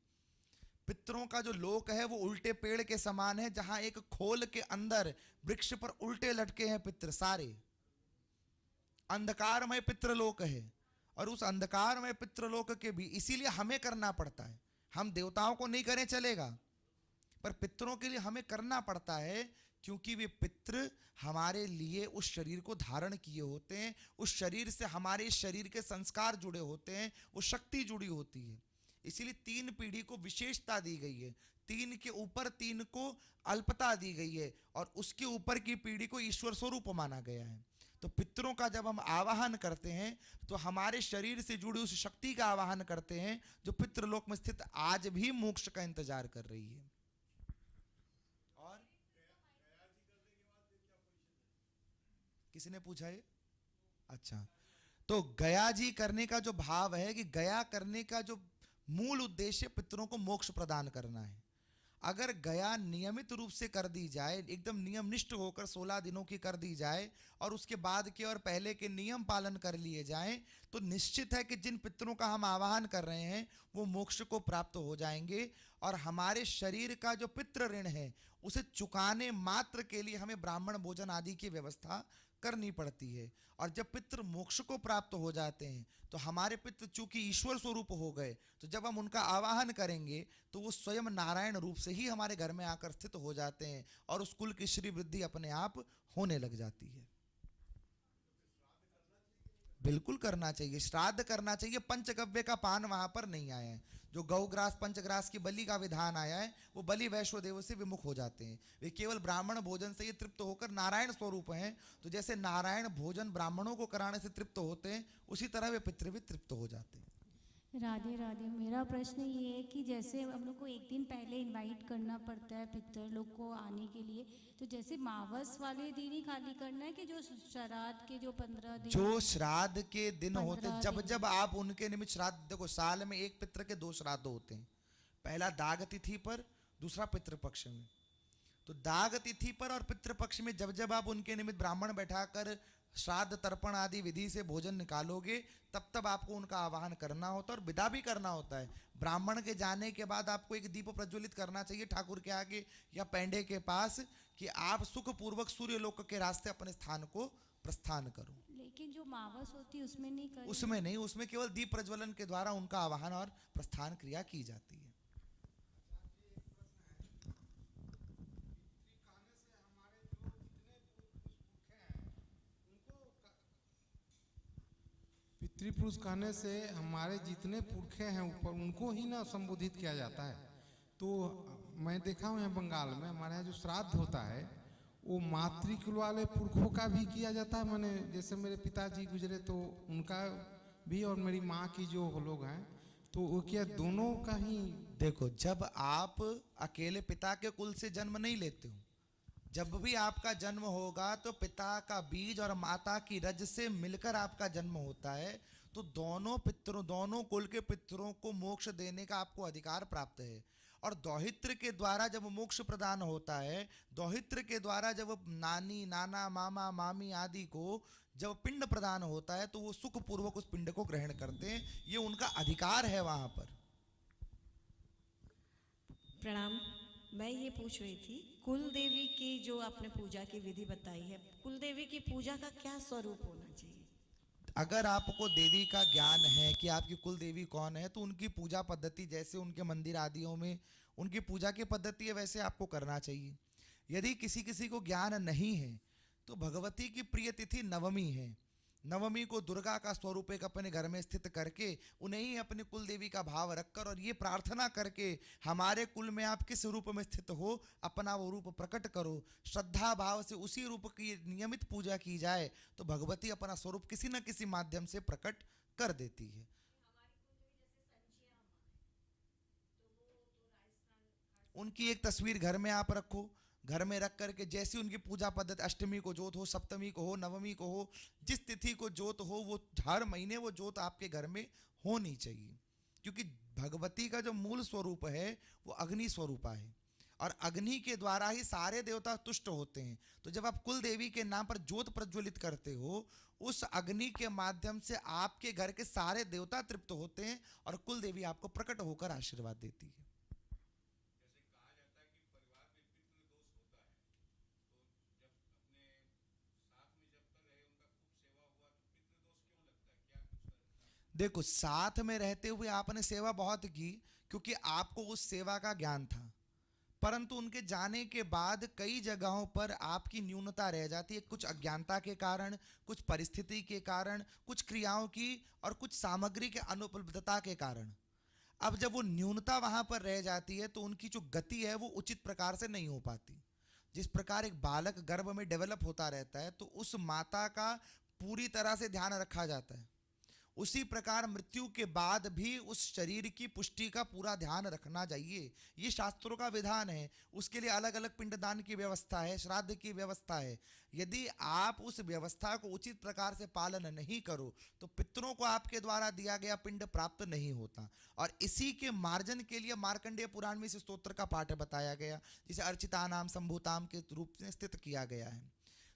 पितरों का जो लोक है वो उल्टे पेड़ के समान है, जहां एक खोल के अंदर वृक्ष पर उल्टे लटके हैं पितर सारे। अंधकारमय पितृलोक है, और उस अंधकारमय पितृलोक के भी इसीलिए हमें करना पड़ता है। हम देवताओं को नहीं करें चलेगा, पर पितरों के लिए हमें करना पड़ता है, क्योंकि वे पितृ हमारे लिए उस शरीर को धारण किए होते हैं, उस शरीर से हमारे शरीर के संस्कार जुड़े होते हैं, वो शक्ति जुड़ी होती है। इसीलिए 3 पीढ़ी को विशेषता दी गई है, 3 के ऊपर 3 को अल्पता दी गई है, और उसके ऊपर की पीढ़ी को ईश्वर स्वरूप माना गया है। तो पितरों का जब हम आवाहन करते हैं, तो हमारे शरीर से जुड़ी उस शक्ति का आवाहन करते हैं, जो पितृलोक में स्थित आज भी मोक्ष का इंतजार कर रही है। और किसी ने पूछा ये? अच्छा, तो गया जी करने का जो भाव है कि गया करने का जो मूल उद्देश्य पितरों को मोक्ष प्रदान करना है। अगर गया नियमित रूप से कर दी जाए, एकदम नियमनिष्ठ होकर 16 दिनों की कर दी जाए, और उसके बाद के और पहले के नियम पालन कर लिए जाएं, तो निश्चित है कि जिन पितरों का हम आवाहन कर रहे हैं वो मोक्ष को प्राप्त हो जाएंगे। और हमारे शरीर का जो पितृ ऋण है उसे चुकाने मात्र के लिए हमें ब्राह्मण भोजन आदि की व्यवस्था करनी पड़ती है। और जब पितृ मोक्ष को प्राप्त हो जाते हैं, तो हमारे पितृ चूंकि ईश्वर स्वरूप हो गए, तो जब हम उनका आवाहन करेंगे तो वो स्वयं नारायण रूप से ही हमारे घर में आकर स्थित हो जाते हैं, और उस कुल की श्री वृद्धि अपने आप होने लग जाती है। बिल्कुल करना चाहिए, श्राद्ध करना चाहिए। पंचगव्य का पान वहां पर नहीं आया है। जो गौग्रास पंचग्रास की बलि का विधान आया है वो बलि वैश्व देव से विमुख हो जाते हैं। वे केवल ब्राह्मण भोजन से ही तृप्त होकर नारायण स्वरूप हैं। तो जैसे नारायण भोजन ब्राह्मणों को कराने से तृप्त होते हैं, उसी तरह वे पितृ भी तृप्त हो जाते हैं। राधे राधे। मेरा प्रश्न ये है कि जैसे हम लोग को एक दिन पहले इनवाइट करना पड़ता है पितर लोग को आने के लिए, तो जैसे मावस वाले दिन ही खाली करना है कि जो श्राद्ध के जो 15 दिन, जो श्राद्ध के दिन 15 होते, जब जब आप उनके निमित्त श्राद्ध, देखो साल में एक पितृ के 2 श्राद्ध होते हैं, पहला दाग तिथि पर, दूसरा पितृपक्ष में। तो दाग तिथि पर और पितृपक्ष में जब जब आप उनके निमित्त ब्राह्मण बैठाकर श्राद्ध तर्पण आदि विधि से भोजन निकालोगे, तब तब आपको उनका आवाहन करना होता है और विदा भी करना होता है। ब्राह्मण के जाने के बाद आपको एक दीप प्रज्वलित करना चाहिए ठाकुर के आगे या पैंडे के पास, कि आप सुख पूर्वक सूर्यलोक के रास्ते अपने स्थान को प्रस्थान करो। लेकिन जो मावस होती है उसमें नहीं करें? उसमें नहीं, उसमें केवल दीप प्रज्वलन के द्वारा उनका आवाहन और प्रस्थान क्रिया की जाती है। पितृपुरुष कहने से हमारे जितने पुरखे हैं ऊपर, उनको ही ना संबोधित किया जाता है। तो मैं देखा हूँ यहाँ बंगाल में हमारे यहाँ जो श्राद्ध होता है वो मातृकुल वाले पुरखों का भी किया जाता है। मैंने जैसे मेरे पिताजी गुजरे तो उनका भी, और मेरी माँ की जो लोग हैं तो वो क्या दोनों का ही। देखो, जब आप अकेले पिता के कुल से जन्म नहीं लेते हो, जब भी आपका जन्म होगा तो पिता का बीज और माता की रज से मिलकर आपका जन्म होता है। तो दोनों कुल के पितरों को मोक्ष देने का आपको अधिकार प्राप्त है। और दौहित्र के द्वारा जब मोक्ष प्रदान होता है, दौहित्र के द्वारा जब नानी नाना मामा मामी आदि को जब पिंड प्रदान होता है, तो वो सुख पूर्वक उस पिंड को ग्रहण करते हैं। ये उनका अधिकार है वहां पर। प्रणाम। मैं ये पूछ रही थी, कुल देवी की जो आपने पूजा की विधि बताई है, कुल देवी की पूजा का क्या स्वरूप होना चाहिए? अगर आपको देवी का ज्ञान है कि आपकी कुल देवी कौन है, तो उनकी पूजा पद्धति जैसे उनके मंदिर आदियों में उनकी पूजा की पद्धति है, वैसे आपको करना चाहिए। यदि किसी किसी को ज्ञान नहीं है तो भगवती की प्रिय तिथि नवमी है। नवमी को दुर्गा का स्वरूप एक अपने घर में स्थित करके उन्हें ही अपनी कुल देवी का भाव रखकर और ये प्रार्थना करके, हमारे कुल में आप किस रूप में स्थित हो, अपना वो रूप प्रकट करो। श्रद्धा भाव से उसी रूप की नियमित पूजा की जाए तो भगवती अपना स्वरूप किसी न किसी माध्यम से प्रकट कर देती है। उनकी एक तस्वीर घर में आप रखो, घर में रख करके जैसी उनकी पूजा पद्धति, अष्टमी को जोत हो, सप्तमी को हो, नवमी को हो, जिस तिथि को जोत हो, वो हर महीने वो जोत आपके घर में होनी चाहिए। क्योंकि भगवती का जो मूल स्वरूप है वो अग्नि स्वरूपा है और अग्नि के द्वारा ही सारे देवता तुष्ट होते हैं। तो जब आप कुल देवी के नाम पर ज्योत प्रज्वलित करते हो, उस अग्नि के माध्यम से आपके घर के सारे देवता तृप्त होते हैं और कुल देवी आपको प्रकट होकर आशीर्वाद देती है। देखो, साथ में रहते हुए आपने सेवा बहुत की क्योंकि आपको उस सेवा का ज्ञान था, परंतु उनके जाने के बाद कई जगहों पर आपकी न्यूनता रह जाती है, कुछ अज्ञानता के कारण, कुछ परिस्थिति के कारण, कुछ क्रियाओं की और कुछ सामग्री के अनुपलब्धता के कारण। अब जब वो न्यूनता वहां पर रह जाती है तो उनकी जो गति है वो उचित प्रकार से नहीं हो पाती। जिस प्रकार एक बालक गर्भ में डेवलप होता रहता है तो उस माता का पूरी तरह से ध्यान रखा जाता है, उसी प्रकार मृत्यु के बाद भी उस शरीर की पुष्टि का पूरा ध्यान रखना चाहिए। ये शास्त्रों का विधान है। उसके लिए अलग अलग पिंडदान की व्यवस्था है, श्राद्ध की व्यवस्था है। यदि आप उस व्यवस्था को उचित प्रकार से पालन नहीं करो तो पितरों को आपके द्वारा दिया गया पिंड प्राप्त नहीं होता। और इसी के मार्जन के लिए मार्कंडेय पुराण में इस स्तोत्र का पाठ बताया गया, जिसे अर्चितानाम संभूताम के रूप में स्थित किया गया है।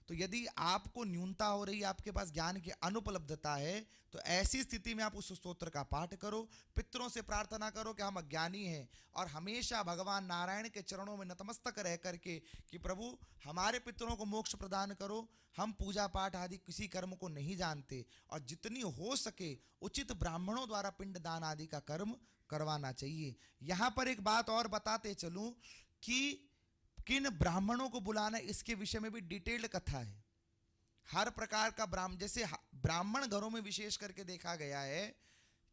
तो यदि आपको न्यूनता हो रही है, आपके पास ज्ञान की अनुपलब्धता है, तो ऐसी स्थिति में आप उस स्तोत्र का पाठ करो, पितरों से प्रार्थना करो कि हम अज्ञानी हैं और हमेशा भगवान नारायण के चरणों में नतमस्तक रह करके कि प्रभु हमारे पितरों को मोक्ष प्रदान करो। हम पूजा पाठ आदि किसी कर्म को नहीं जानते और जितनी हो सके उचित ब्राह्मणों द्वारा पिंड दान आदि का कर्म करवाना चाहिए। यहाँ पर एक बात और बताते चलूं कि किन ब्राह्मणों को बुलाना, इसके विषय में भी डिटेल्ड कथा है। हर प्रकार का जैसे ब्राह्मण घरों में विशेष करके देखा गया है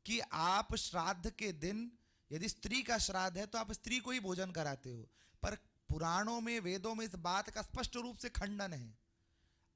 कि आप श्राद्ध के दिन यदि स्त्री का श्राद्ध है तो आप स्त्री को ही भोजन कराते हो, पर पुराणों में वेदों में इस बात का स्पष्ट रूप से खंडन है।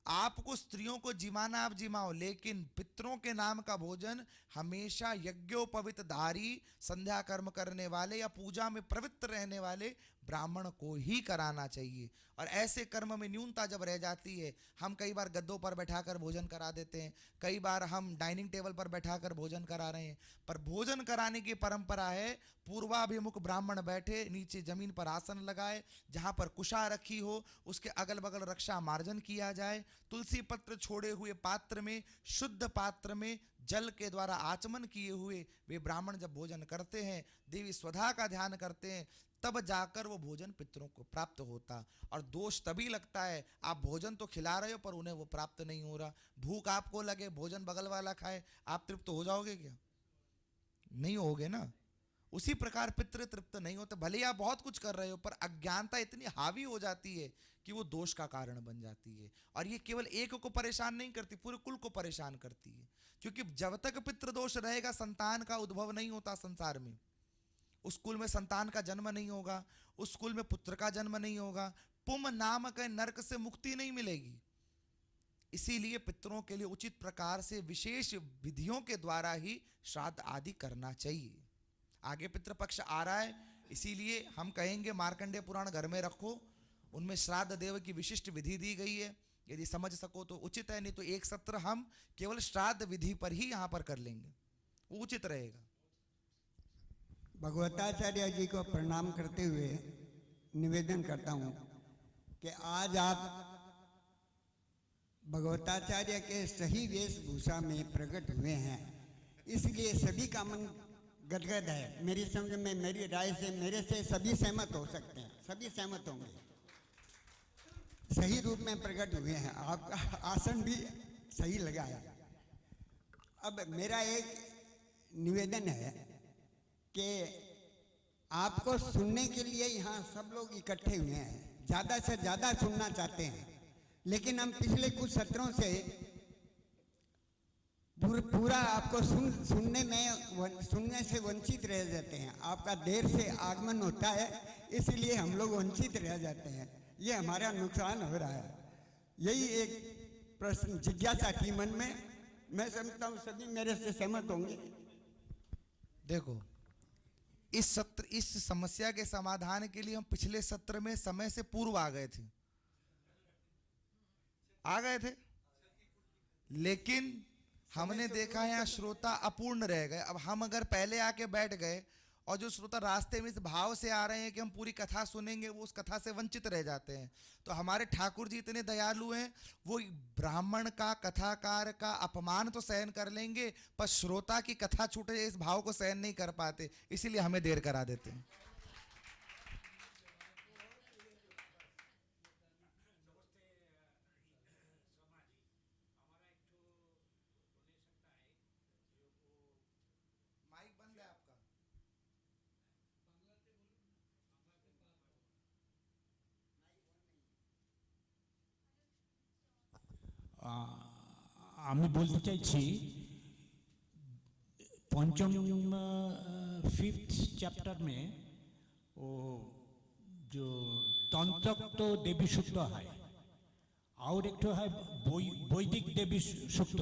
आपको स्त्रियों को जिमाना आप जिमाओ, लेकिन पितरों के नाम का भोजन हमेशा यज्ञोपवीतधारी, संध्या कर्म करने वाले या पूजा में प्रवृत्त रहने वाले ब्राह्मण को ही कराना चाहिए। और ऐसे कर्म में न्यूनता जब रह जाती है, हम कई बार गद्दों पर बैठाकर भोजन करा देते हैं, कई बार हम डाइनिंग टेबल पर बैठाकर भोजन करा रहे हैं, पर भोजन कराने की परंपरा है पूर्वाभिमुख ब्राह्मण बैठे, नीचे जमीन पर आसन लगाए, जहां पर कुशा रखी हो उसके अगल बगल रक्षा मार्जन किया जाए, तुलसी पत्र छोड़े हुए पात्र में, शुद्ध पात्र में जल के द्वारा आचमन किए हुए वे ब्राह्मण जब भोजन करते हैं, देवी स्वधा का ध्यान करते हैं, तब जाकर वो भोजन पितरों को प्राप्त होता। और दोष तभी लगता है आप भोजन तो खिला रहे हो पर उन्हें वो प्राप्त नहीं हो रहा। भूख आपको लगे, भोजन बगल वाला खाए, आप तृप्त हो जाओगे क्या? नहीं होगे ना। उसी प्रकार पितृ तृप्त नहीं होते, भले ही आप बहुत कुछ कर रहे हो, पर अज्ञानता इतनी हावी हो जाती है कि वो दोष का कारण बन जाती है। और ये केवल एक को परेशान नहीं करती, पूरे कुल को परेशान करती है। क्योंकि जब तक पितृदोष रहेगा संतान का उद्भव नहीं होता संसार में, उस कुल में संतान का जन्म नहीं होगा, उस कुल में पुत्र का जन्म नहीं होगा, पुम नामक नरक से मुक्ति नहीं मिलेगी। इसीलिए पितरों के लिए उचित प्रकार से विशेष विधियों के द्वारा ही श्राद्ध आदि करना चाहिए। आगे पितृपक्ष आ रहा है, इसीलिए हम कहेंगे मार्कंडेय पुराण घर में रखो, उनमें श्राद्ध देव की विशिष्ट विधि दी गई है। यदि समझ सको तो उचित है, नहीं तो एक सत्र हम केवल श्राद्ध विधि पर ही यहाँ पर कर लेंगे, वो उचित रहेगा। भगवताचार्य जी को प्रणाम करते हुए निवेदन करता हूँ कि आज आप भगवताचार्य के सही वेशभूषा में प्रकट हुए हैं, इसलिए सभी का मन गदगद है। मेरी समझ में, मेरी राय से, मेरे से सभी सहमत हो सकते हैं, सभी सहमत होंगे। सही रूप में प्रकट हुए हैं, आपका आसन भी सही लगा है। अब मेरा एक निवेदन है कि आपको सुनने के लिए यहाँ सब लोग इकट्ठे हुए हैं, ज़्यादा से ज़्यादा सुनना चाहते हैं, लेकिन हम पिछले कुछ सत्रों से पूरा आपको सुनने से वंचित रह जाते हैं। आपका देर से आगमन होता है, इसलिए हम लोग वंचित रह जाते हैं, ये हमारा नुकसान हो रहा है। यही एक प्रश्न जिज्ञासा थी मन में, मैं समझता हूँ सभी मेरे से सहमत होंगे। देखो, इस समस्या के समाधान के लिए हम पिछले सत्र में समय से पूर्व आ गए थे, लेकिन हमने देखा यहाँ श्रोता अपूर्ण रह गए। अब हम अगर पहले आके बैठ गए और जो श्रोता रास्ते में इस भाव से आ रहे हैं कि हम पूरी कथा सुनेंगे, वो उस कथा से वंचित रह जाते हैं। तो हमारे ठाकुर जी इतने दयालु हैं, वो ब्राह्मण का, कथाकार का अपमान तो सहन कर लेंगे, पर श्रोता की कथा छूटे इस भाव को सहन नहीं कर पाते, इसीलिए हमें देर करा देते हैं। আমি বলতে চাইছি पंचम फिफ्थ चैप्टर में वो जो तंत्रोक्त देवी सूक्त है और एक है वैदिक देवी सूक्त,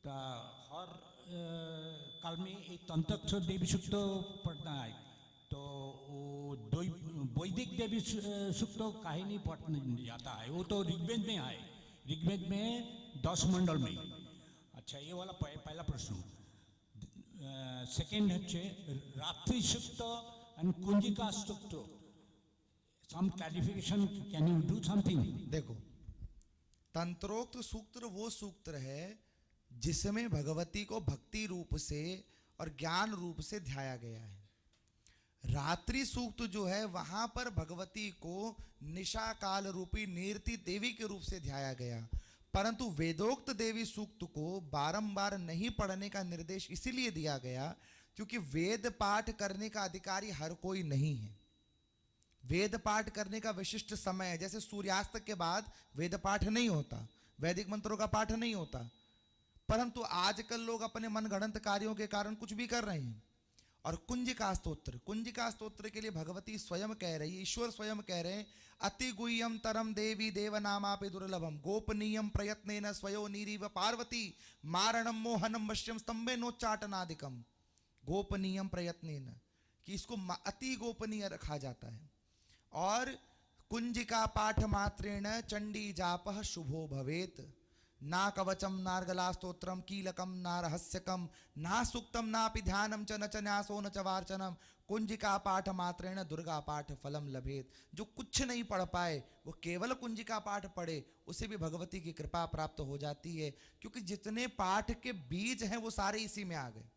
ता हर काल में ये तंत्रोक्त देवी सूक्त पढ़ना है, तो वो वैदिक देवी सूक्त काहिनी पढ़ने जाता है, वो तो ऋग्वेद में है, ऋग्वेद में 10 मंडल में। अच्छा, ये वाला पहला प्रश्न। सेकेंड है रात्रि सूक्त एंड कुंजिका सूक्त, some clarification, can you do something? देखो, तंत्रोक्त सूत्र वो सूत्र है जिसमें भगवती को भक्ति रूप से और ज्ञान रूप से ध्याया गया है। रात्रि सूक्त जो है वहां पर भगवती को निशा काल रूपी नीरती देवी के रूप से ध्याया गया, परंतु वेदोक्त देवी सूक्त को बारंबार नहीं पढ़ने का निर्देश इसीलिए दिया गया क्योंकि वेद पाठ करने का अधिकारी हर कोई नहीं है। वेद पाठ करने का विशिष्ट समय है, जैसे सूर्यास्त के बाद वेद पाठ नहीं होता, वैदिक मंत्रों का पाठ नहीं होता। परंतु आजकल लोग अपने मनगढ़ंत कार्यों के कारण कुछ भी कर रहे हैं। और कुंजिका स्तोत्र के लिए भगवती स्वयं कह रही है, ईश्वर स्वयं कह रहे हैं, अति गुह्यम तरम देवी देवनामापि दुर्लभम गोपनीयम प्रयत्नेन स्वयो नीरीव पार्वती मारणम मोहनम वश्यम स्तंभे नोच्चाटनादिकम। गोपनीयम प्रयत्नेन, कि इसको अति गोपनीय रखा जाता है। और कुंजिका पाठ मात्रेण चंडी जापः शुभो भवेत। ना कवचम नार्गला स्तोत्रम कीलकम ना रहस्यकम ना सुक्तम नापि ध्यानम च न च न्यासो न च वार्चनम कुंजिका पाठ मात्रेण दुर्गा पाठ फलम लभेत। जो कुछ नहीं पढ़ पाए वो केवल कुंजिका पाठ पढ़े, उसे भी भगवती की कृपा प्राप्त हो जाती है। क्योंकि जितने पाठ के बीज हैं वो सारे इसी में आ गए।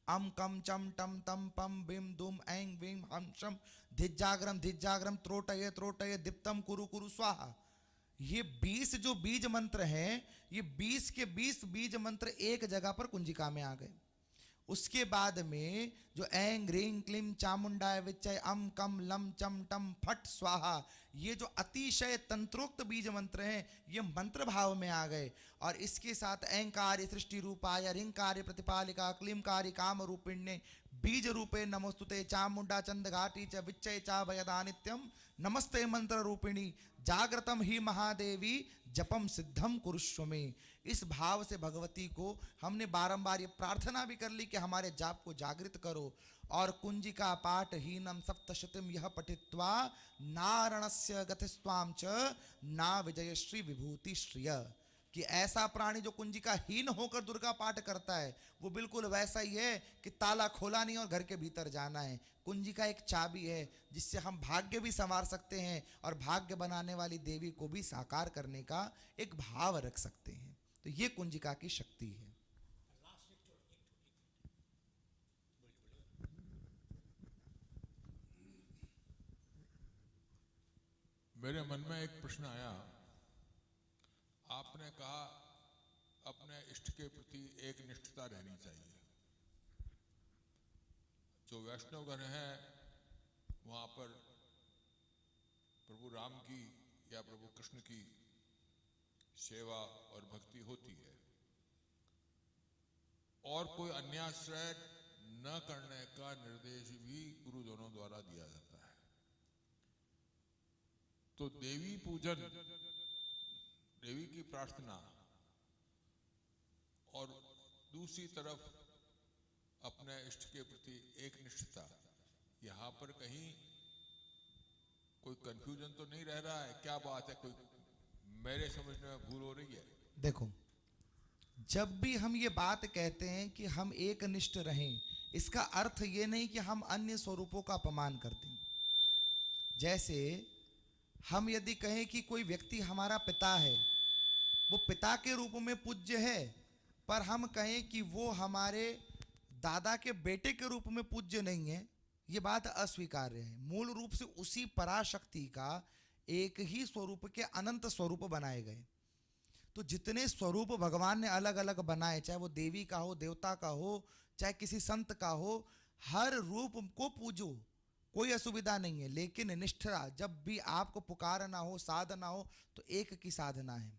अम कम चम टम तम पम बिम दुम ऐं विम हम शम धिज्जाग्रम त्रोटय त्रोटय दीप्तम कुरु कुरु स्वाहा। ये 20 जो बीज मंत्र हैं, ये 20 के 20 बीज मंत्र एक जगह पर कुंजिका में आ गए। उसके बाद में जो ऐं ह्रीं क्लीं चामुंडाय विच्चय अम कम लम चम टम फट स्वाहा, ये जो अतिशय तंत्रोक्त बीज मंत्र हैं, ये मंत्र भाव में आ गए। और इसके साथ ऐंकार्य सृष्टि रूपाय ह्रींकार्य प्रतिपालिका क्लींकार्य काम रूपिण्ये बीज रूपे नमोस्तुते चामुंडा चंद घाटी च विच्चय चा भयदा नित्यम नमस्ते मंत्र रूपिणी जागृतम ही महादेवी जपम सिद्धम कुरुष्व में। इस भाव से भगवती को हमने बारंबार ये प्रार्थना भी कर ली कि हमारे जाप को जागृत करो। और कुंजिका पाठ हीनम सप्तशतिम यह पठित्वा नारणस्य गतिस्वाम च ना विजयश्री विभूति श्रिय। कि ऐसा प्राणी जो कुंजिका हीन होकर दुर्गा पाठ करता है वो बिल्कुल वैसा ही है कि ताला खोला नहीं और घर के भीतर जाना है। कुंजिका एक चाबी है जिससे हम भाग्य भी संवार सकते हैं और भाग्य बनाने वाली देवी को भी साकार करने का एक भाव रख सकते हैं। तो ये कुंजिका की शक्ति है। मेरे मन में एक प्रश्न आया। आपने कहा अपने इष्ट के प्रति एक निष्ठता रहनी चाहिए। जो वैष्णवगण हैं वहाँ पर प्रभु राम की या प्रभु कृष्ण की सेवा और भक्ति होती है और कोई अन्याश्रय न करने का निर्देश भी गुरुजनों द्वारा दिया जाता है। तो देवी पूजन, देवी की प्रार्थना और दूसरी तरफ अपने इष्ट के प्रति एक निष्ठता, यहाँ पर कहीं कोई कंफ्यूजन तो नहीं रह रहा है? क्या बात है, कोई मेरे समझने में भूल हो रही है? देखो, जब भी हम ये बात कहते हैं कि हम एक निष्ठ रहें, इसका अर्थ ये नहीं कि हम अन्य स्वरूपों का अपमान कर दें। जैसे हम यदि कहें कि कोई व्यक्ति हमारा पिता है, वो पिता के रूप में पूज्य है, पर हम कहें कि वो हमारे दादा के बेटे के रूप में पूज्य नहीं है, ये बात अस्वीकार्य है। मूल रूप से उसी पराशक्ति का एक ही स्वरूप के अनंत स्वरूप बनाए गए। तो जितने स्वरूप भगवान ने अलग अलग बनाए, चाहे वो देवी का हो, देवता का हो, चाहे किसी संत का हो, हर रूप को पूजो, कोई असुविधा नहीं है। लेकिन निष्ठा, जब भी आपको पुकारना हो, साधना हो, तो एक की साधना है।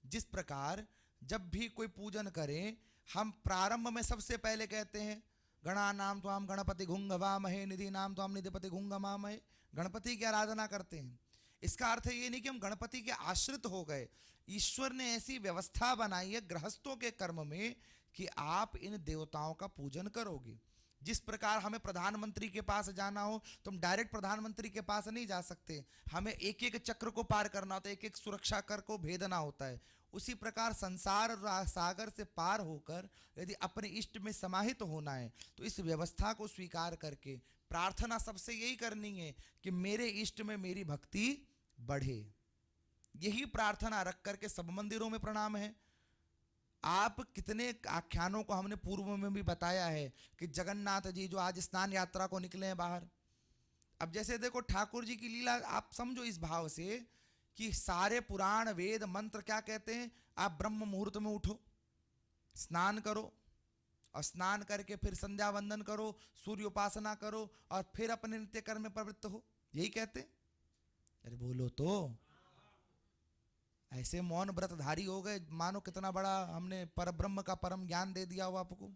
जिस प्रकार जब भी कोई पूजन करें, हम प्रारंभ में सबसे पहले कहते हैं गणानाम त्वाम गणपति घुंघवामहे निधि नाम त्वाम निधिपति घुंघमामहे, गणपति की आराधना करते हैं। इसका अर्थ ये नहीं कि हम गणपति के आश्रित हो गए। ईश्वर ने ऐसी व्यवस्था बनाई है गृहस्थों के कर्म में कि आप इन देवताओं का पूजन करोगे। जिस प्रकार हमें प्रधानमंत्री के पास जाना हो तो हम डायरेक्ट प्रधानमंत्री के पास नहीं जा सकते, हमें एक एक चक्र को पार करना होता है, एक एक सुरक्षा कर को भेदना होता है। उसी प्रकार संसार सागर से पार होकर यदि अपने इष्ट में समाहित होना है तो इस व्यवस्था को स्वीकार करके प्रार्थना सबसे यही करनी है कि मेरे इष्ट में मेरी भक्ति बढ़े। यही प्रार्थना रख करके सब मंदिरों में प्रणाम है। आप कितने आख्यानों को हमने पूर्व में भी बताया है कि जगन्नाथ जी जो आज स्नान यात्रा को निकले हैं बाहर, अब जैसे देखो ठाकुर जी की लीला आप समझो इस भाव से कि सारे पुराण वेद मंत्र क्या कहते हैं, आप ब्रह्म मुहूर्त में उठो, स्नान करो और स्नान करके फिर संध्या वंदन करो, सूर्य उपासना करो और फिर अपने नित्य कर्म में प्रवृत्त हो, यही कहते हैं। अरे बोलो तो, ऐसे मौन व्रतधारी हो गए मानो कितना बड़ा हमने परब्रह्म का परम ज्ञान दे दिया हो आपको।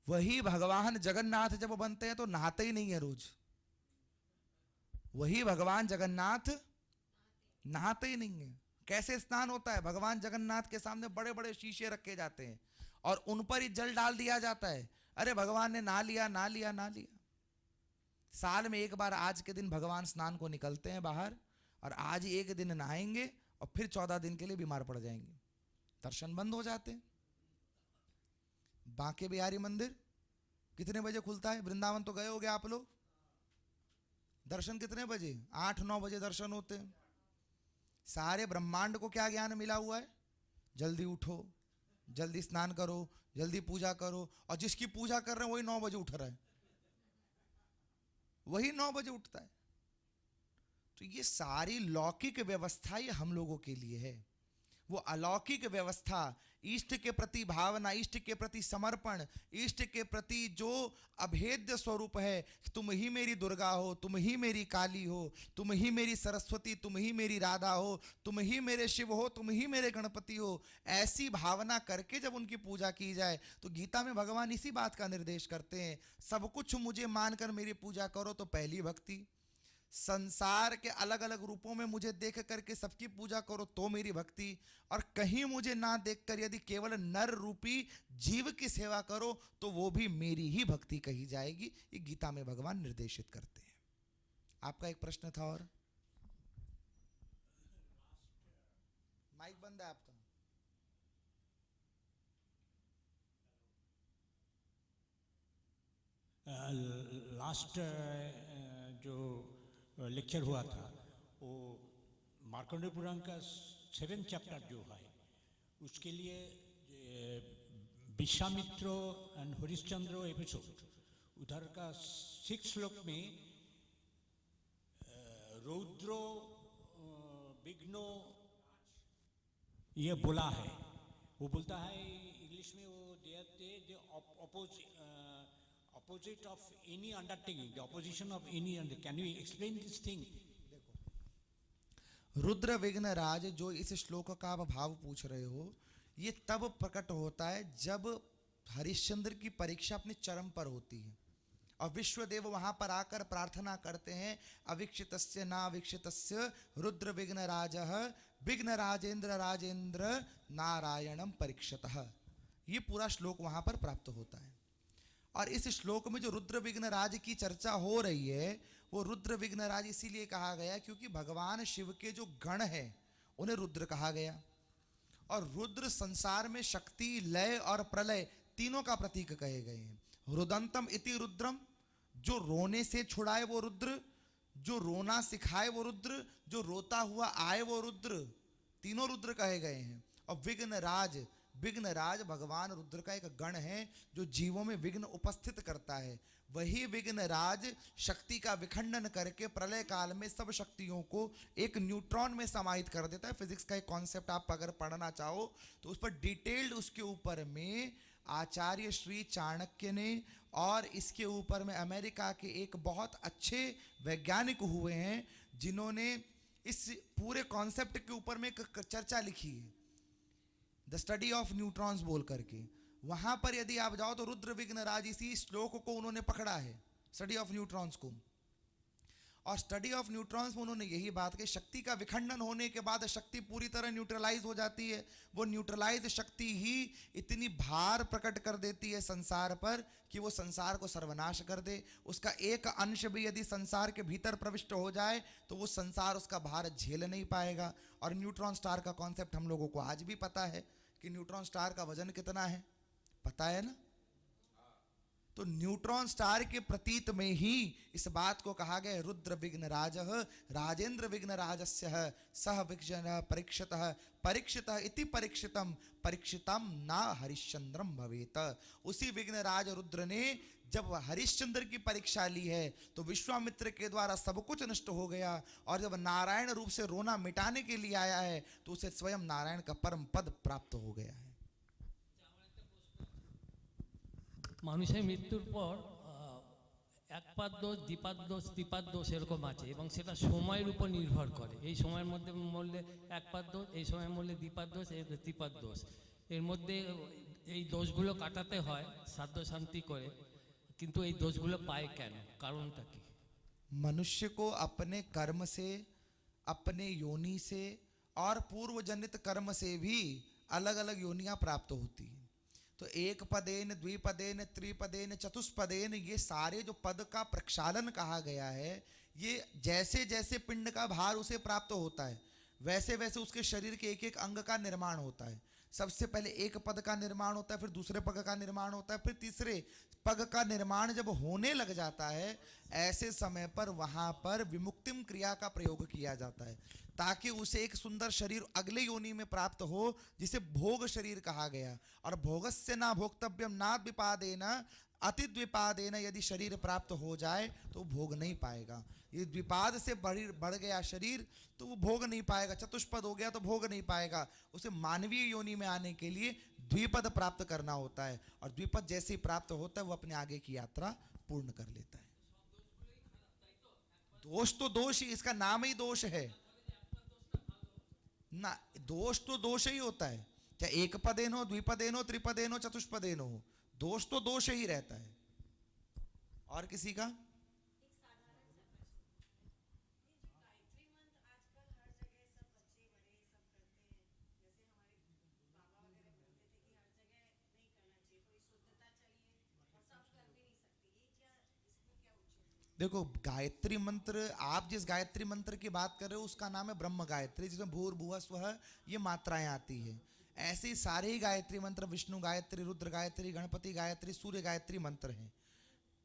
वही भगवान जगन्नाथ जब बनते हैं तो नहाते ही नहीं है रोज। वही भगवान जगन्नाथ नहाते ही नहीं है। कैसे स्नान होता है? भगवान जगन्नाथ के सामने बड़े बड़े शीशे रखे जाते हैं और उन पर ही जल डाल दिया जाता है। अरे भगवान ने नहा लिया नहा लिया नहा लिया। साल में एक बार आज के दिन भगवान स्नान को निकलते हैं बाहर और आज ही एक दिन नहाएंगे और फिर 14 दिन के लिए बीमार पड़ जाएंगे, दर्शन बंद हो जाते हैं। बांके बिहारी मंदिर कितने बजे खुलता है? वृंदावन तो गए होगे आप लोग। दर्शन कितने बजे? 8-9 बजे दर्शन होते हैं। सारे ब्रह्मांड को क्या ज्ञान मिला हुआ है? जल्दी उठो, जल्दी स्नान करो, जल्दी पूजा करो। और जिसकी पूजा कर रहे हैं वही 9 बजे उठ रहा है, वही 9 बजे उठता है। तो ये सारी लौकिक व्यवस्था ये हम लोगों के लिए है। वो अलौकिक व्यवस्था, इष्ट के प्रति भावना, इष्ट के प्रति समर्पण, इष्ट के प्रति जो अभेद्य स्वरूप है, तुम ही मेरी दुर्गा हो, तुम ही मेरी काली हो, तुम ही मेरी सरस्वती, तुम ही मेरी राधा हो, तुम ही मेरे शिव हो, तुम ही मेरे गणपति हो, ऐसी भावना करके जब उनकी पूजा की जाए तो गीता में भगवान इसी बात का निर्देश करते हैं। सब कुछ मुझे मानकर मेरी पूजा करो तो पहली भक्ति, संसार के अलग अलग रूपों में मुझे देख करके सबकी पूजा करो तो मेरी भक्ति, और कहीं मुझे ना देखकर यदि केवल नर रूपी जीव की सेवा करो तो वो भी मेरी ही भक्ति कही जाएगी। ये गीता में भगवान निर्देशित करते हैं। आपका एक प्रश्न था और माइक बंद है आपका। लास्ट जो लेक्चर हुआ था वो मार्कंडेय पुराण का 7th चैप्टर जो है उसके लिए विश्वामित्र एंड हरिश्चंद्र एपिसोड, उधर का 6 श्लोक में रौद्रो विघ्नो ये बोला है। वो बोलता है इंग्लिश में, वो दे opposite of any undertaking, the opposition of any undertaking. Can you explain this thing? Rudra विघ्न राज जो इस श्लोक का आप भाव पूछ रहे हो, ये तब प्रकट होता है जब हरिश्चंद्र की परीक्षा अपने चरम पर होती है और विश्वदेव वहां पर आकर प्रार्थना करते हैं, अवीक्षितस्य नावीक्षितस्य रुद्र विघ्न राजः विघ्न राजेंद्र राजेंद्र नारायणम परीक्षतः। ये पूरा श्लोक वहां पर प्राप्त होता है। और इस श्लोक में जो रुद्र विघ्न राज की चर्चा हो रही है वो रुद्र विघ्न राज इसीलिए कहा गया क्योंकि भगवान शिव के जो गण है उन्हें रुद्र कहा गया। और रुद्र संसार में शक्ति, लय और प्रलय तीनों का प्रतीक कहे गए हैं। रुदंतम इति रुद्रम, जो रोने से छुड़ाए वो रुद्र, जो रोना सिखाए वो रुद्र, जो रोता हुआ आए वो रुद्र, तीनों रुद्र कहे गए हैं। और विघ्न राज भगवान रुद्र का एक गण है जो जीवों में विघ्न उपस्थित करता है। वही विघ्न राज शक्ति का विखंडन करके प्रलय काल में सब शक्तियों को एक न्यूट्रॉन में समाहित कर देता है। फिजिक्स का एक कॉन्सेप्ट आप अगर पढ़ना चाहो तो उस पर डिटेल्ड उसके ऊपर में आचार्य श्री चाणक्य ने और इसके ऊपर में अमेरिका के एक बहुत अच्छे वैज्ञानिक हुए हैं जिन्होंने इस पूरे कॉन्सेप्ट के ऊपर में एक चर्चा लिखी है, द स्टडी ऑफ न्यूट्रॉन्स बोल करके। वहां पर यदि आप जाओ तो रुद्र विघ्न राज इसी श्लोक को उन्होंने पकड़ा है, स्टडी ऑफ न्यूट्रॉन्स को। और स्टडी ऑफ न्यूट्रॉन्स में उन्होंने यही बात की, शक्ति का विखंडन होने के बाद शक्ति पूरी तरह न्यूट्रलाइज हो जाती है। वो न्यूट्रलाइज शक्ति ही इतनी भार प्रकट कर देती है संसार पर कि वो संसार को सर्वनाश कर दे। उसका एक अंश भी यदि संसार के भीतर प्रविष्ट हो जाए तो वो संसार उसका भार झेल नहीं पाएगा। और न्यूट्रॉन स्टार का कॉन्सेप्ट हम लोगों को आज भी पता है कि न्यूट्रॉन स्टार का वजन कितना है, पता है ना। तो न्यूट्रॉन स्टार के प्रतीत में ही इस बात को कहा गया रुद्र विघ्न राजः राजेंद्र विघ्न राजस्य सह विघ्न परीक्षितः परीक्षितः इति परीक्षितम परीक्षितम ना हरिश्चंद्रम भवेत। उसी विघ्न राज रुद्र ने जब हरिश्चंद्र की परीक्षा ली है तो विश्वामित्र के द्वारा सब कुछ नष्ट हो गया। और जब नारायण रूप से रोना मिटाने के लिए आया है तो उसे स्वयं नारायण का परम पद प्राप्त हो गया है। মানুষের মৃত্যুর পর একপাদ দোষ, দ্বিপাদ দোষ, ত্রিপাদ দোষ এরকম আছে এবং সেটা সময়ের উপর নির্ভর করে। এই সময়ের মধ্যে মরলে একপাদ দোষ, এই সময় মরলে দ্বিপাদ দোষ, এই ত্রিপাদ দোষ। এর মধ্যে এই দোষগুলো কাটাতে হয় সাধ্য শান্তি করে, কিন্তু এই দোষগুলো পায় কেন, কারণটা কি? मनुष्य को अपने कर्म से, अपने योनि से और पूर्व जनित कर्म से भी अलग अलग योनियां प्राप्त होती हैं। तो एक पदेन, द्विपदेन, त्रिपदेन, चतुष्पदेन, ये सारे जो पद का प्रक्षालन कहा गया है, ये जैसे जैसे पिंड का भार उसे प्राप्त होता है वैसे वैसे उसके शरीर के एक एक अंग का निर्माण होता है। सबसे पहले एक पद का निर्माण होता है, फिर दूसरे पद का निर्माण होता है, फिर तीसरे पग का निर्माण जब होने लग जाता है, ऐसे समय पर वहां पर विमुक्तिम क्रिया का प्रयोग किया जाता है ताकि उसे एक सुंदर शरीर अगले योनि में प्राप्त हो, जिसे भोग शरीर कहा गया। और भोगस्य ना भोक्तव्यम ना द्विपादेन अतिद्विपादेन, यदि शरीर प्राप्त हो जाए तो भोग नहीं पाएगा। ये द्विपाद से बढ़ गया शरीर तो वो भोग नहीं पाएगा, चतुष्पद हो गया तो भोग नहीं पाएगा। उसे मानवीय योनि में आने के लिए द्विपद प्राप्त करना होता है, और द्विपद जैसे ही प्राप्त होता है वो अपने आगे की यात्रा पूर्ण कर लेता है। दोष तो दोष ही, इसका नाम ही दोष है ना। दोष तो दोष ही होता है, चाहे एक पदेन हो, द्विपदेन हो, त्रिपदेन हो, चतुष्पदेन हो, दोष तो दोष ही रहता है। और किसी का? देखो गायत्री मंत्र, आप जिस गायत्री मंत्र की बात कर रहे हो उसका नाम है ब्रह्म गायत्री, जिसमें भूर्भुवः स्वः ये मात्राएं आती है। ऐसे ही सारे ही गायत्री मंत्र विष्णु गायत्री, रुद्र गायत्री, गणपति गायत्री, सूर्य गायत्री मंत्र हैं।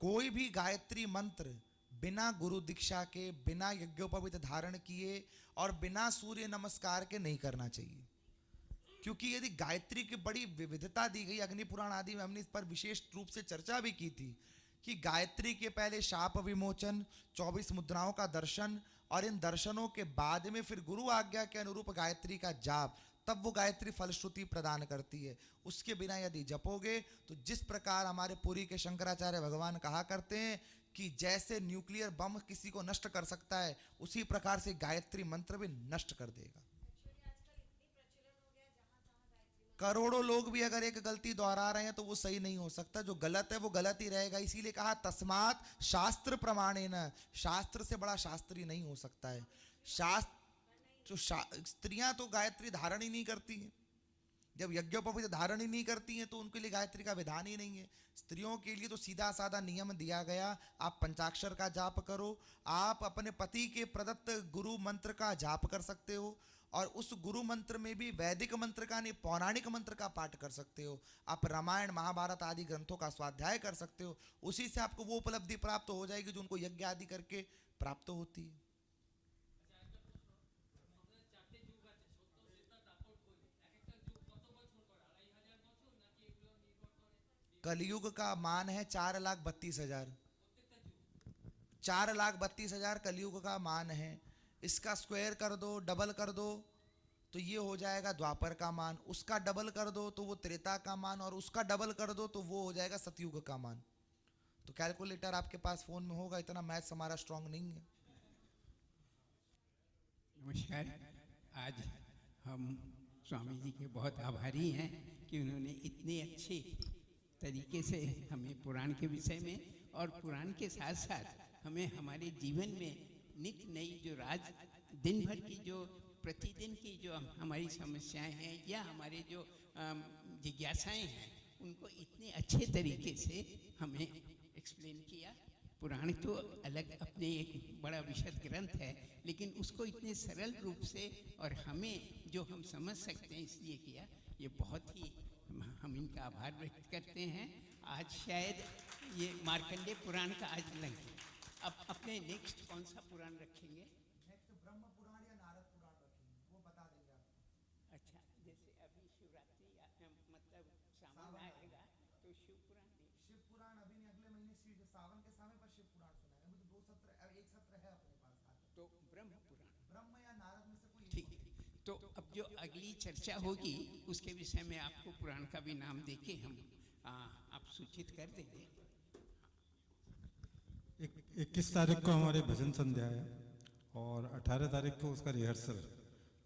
कोई भी गायत्री मंत्र बिना गुरु दीक्षा के, बिना यज्ञोपवीत धारण किए और बिना सूर्य नमस्कार के नहीं करना चाहिए, क्योंकि यदि गायत्री की बड़ी विविधता दी गई, अग्नि पुराण आदि में हमने इस पर विशेष रूप से चर्चा भी की थी कि गायत्री के पहले शाप विमोचन, 24 मुद्राओं का दर्शन, और इन दर्शनों के बाद में फिर गुरु आज्ञा के अनुरूप गायत्री का जाप, तब वो गायत्री फलश्रुति प्रदान करती है। उसके बिना यदि जपोगे तो जिस प्रकार हमारे पुरी के शंकराचार्य भगवान कहा करते हैं कि जैसे न्यूक्लियर बम किसी को नष्ट कर सकता है, उसी प्रकार से गायत्री मंत्र भी नष्ट कर देगा। करोड़ों लोग भी अगर एक गलती दोहरा रहे हैं तो वो सही नहीं हो सकता, जो गलत है वो गलत ही रहेगा। इसीलिए कहा तस्मात् शास्त्र प्रमाणेन, शास्त्र से बड़ा शास्त्री नहीं हो सकता है। शास्त्र जो स्त्रियां तो गायत्री धारण ही नहीं करती हैं, जब यज्ञोपवीत धारण ही नहीं करती हैं तो उनके लिए गायत्री का विधान ही नहीं है। स्त्रियों के लिए तो सीधा साधा नियम दिया गया, आप पंचाक्षर का जाप करो, आप अपने पति के प्रदत्त गुरु मंत्र का जाप कर सकते हो, और उस गुरु मंत्र में भी वैदिक मंत्र का नहीं, पौराणिक मंत्र का पाठ कर सकते हो। आप रामायण महाभारत आदि ग्रंथों का स्वाध्याय कर सकते हो, उसी से आपको वो उपलब्धि प्राप्त हो जाएगी जो उनको यज्ञ आदि करके प्राप्त होती है। कलयुग का मान है 4,32,000, 4,32,000 कलयुग का मान है। इसका स्क्वायर कर दो, डबल कर दो तो ये हो जाएगा द्वापर का मान, उसका डबल कर दो तो वो त्रेता का मान, और उसका डबल कर दो तो वो हो जाएगा सतयुग का मान। तो कैलकुलेटर आपके पास फोन में होगा, इतना मैथ्स हमारा स्ट्रांग नहीं है। नमस्कार। आज हम स्वामी जी के बहुत आभारी हैं कि उन्होंने इतने अच्छे तरीके से हमें पुराण के विषय में और पुराण के साथ साथ हमें हमारे जीवन में नित्य नई जो दिन भर की जो प्रतिदिन की जो हमारी समस्याएं हैं या हमारे जो जिज्ञासाएं हैं उनको इतने अच्छे तरीके से हमें एक्सप्लेन किया। पुराण तो अलग अपने एक बड़ा विशद ग्रंथ है, लेकिन उसको इतने सरल रूप से और हमें जो हम समझ सकते हैं इसलिए किया। ये बहुत ही हम इनका आभार व्यक्त करते हैं। आज शायद ये मार्कंडेय पुराण का आज लंघ। अब अपने नेक्स्ट कौन सा पुराण रखेंगे? नेक्स्ट ब्रह्म पुराण या नारद पुराण रखेंगे, वो बता देंगे आपको। अच्छा, जैसे अभी शिवरात्रि मतलब सावन आएगा तो शिव पुराण नहीं? शिव पुराण अभी नहीं, अगले महीने सावन के समय पर शिव पुराण सुनाएंगे। अभी तो 2 सत्र, एक सत्र है अपने पास। तो ब्रह्म पुराण, ब्रह्म या नारद में से कोई। ठीक है। तो अब जो अगली चर्चा होगी उसके विषय में आपको पुराण का भी नाम देके हम आप सूचित कर देंगे। 21 तारीख को हमारी भजन संध्या है और 18 तारीख को उसका रिहर्सल।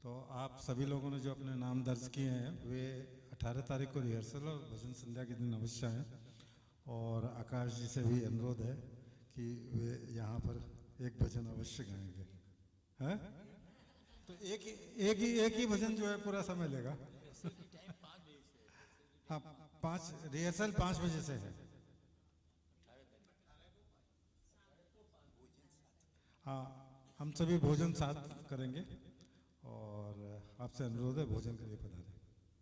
तो आप सभी लोगों ने जो अपने नाम दर्ज किए हैं वे 18 तारीख को रिहर्सल और भजन संध्या के दिन अवश्य हैं। और आकाश जी से भी अनुरोध है कि वे यहाँ पर एक भजन अवश्य गाएंगे, हैं? तो एक ही भजन जो है पूरा समय लेगा। हाँ, 5 रिहर्सल 5 बजे से है। हाँ, हम सभी भोजन साथ करेंगे और आपसे अनुरोध है भोजन के लिए पधारें।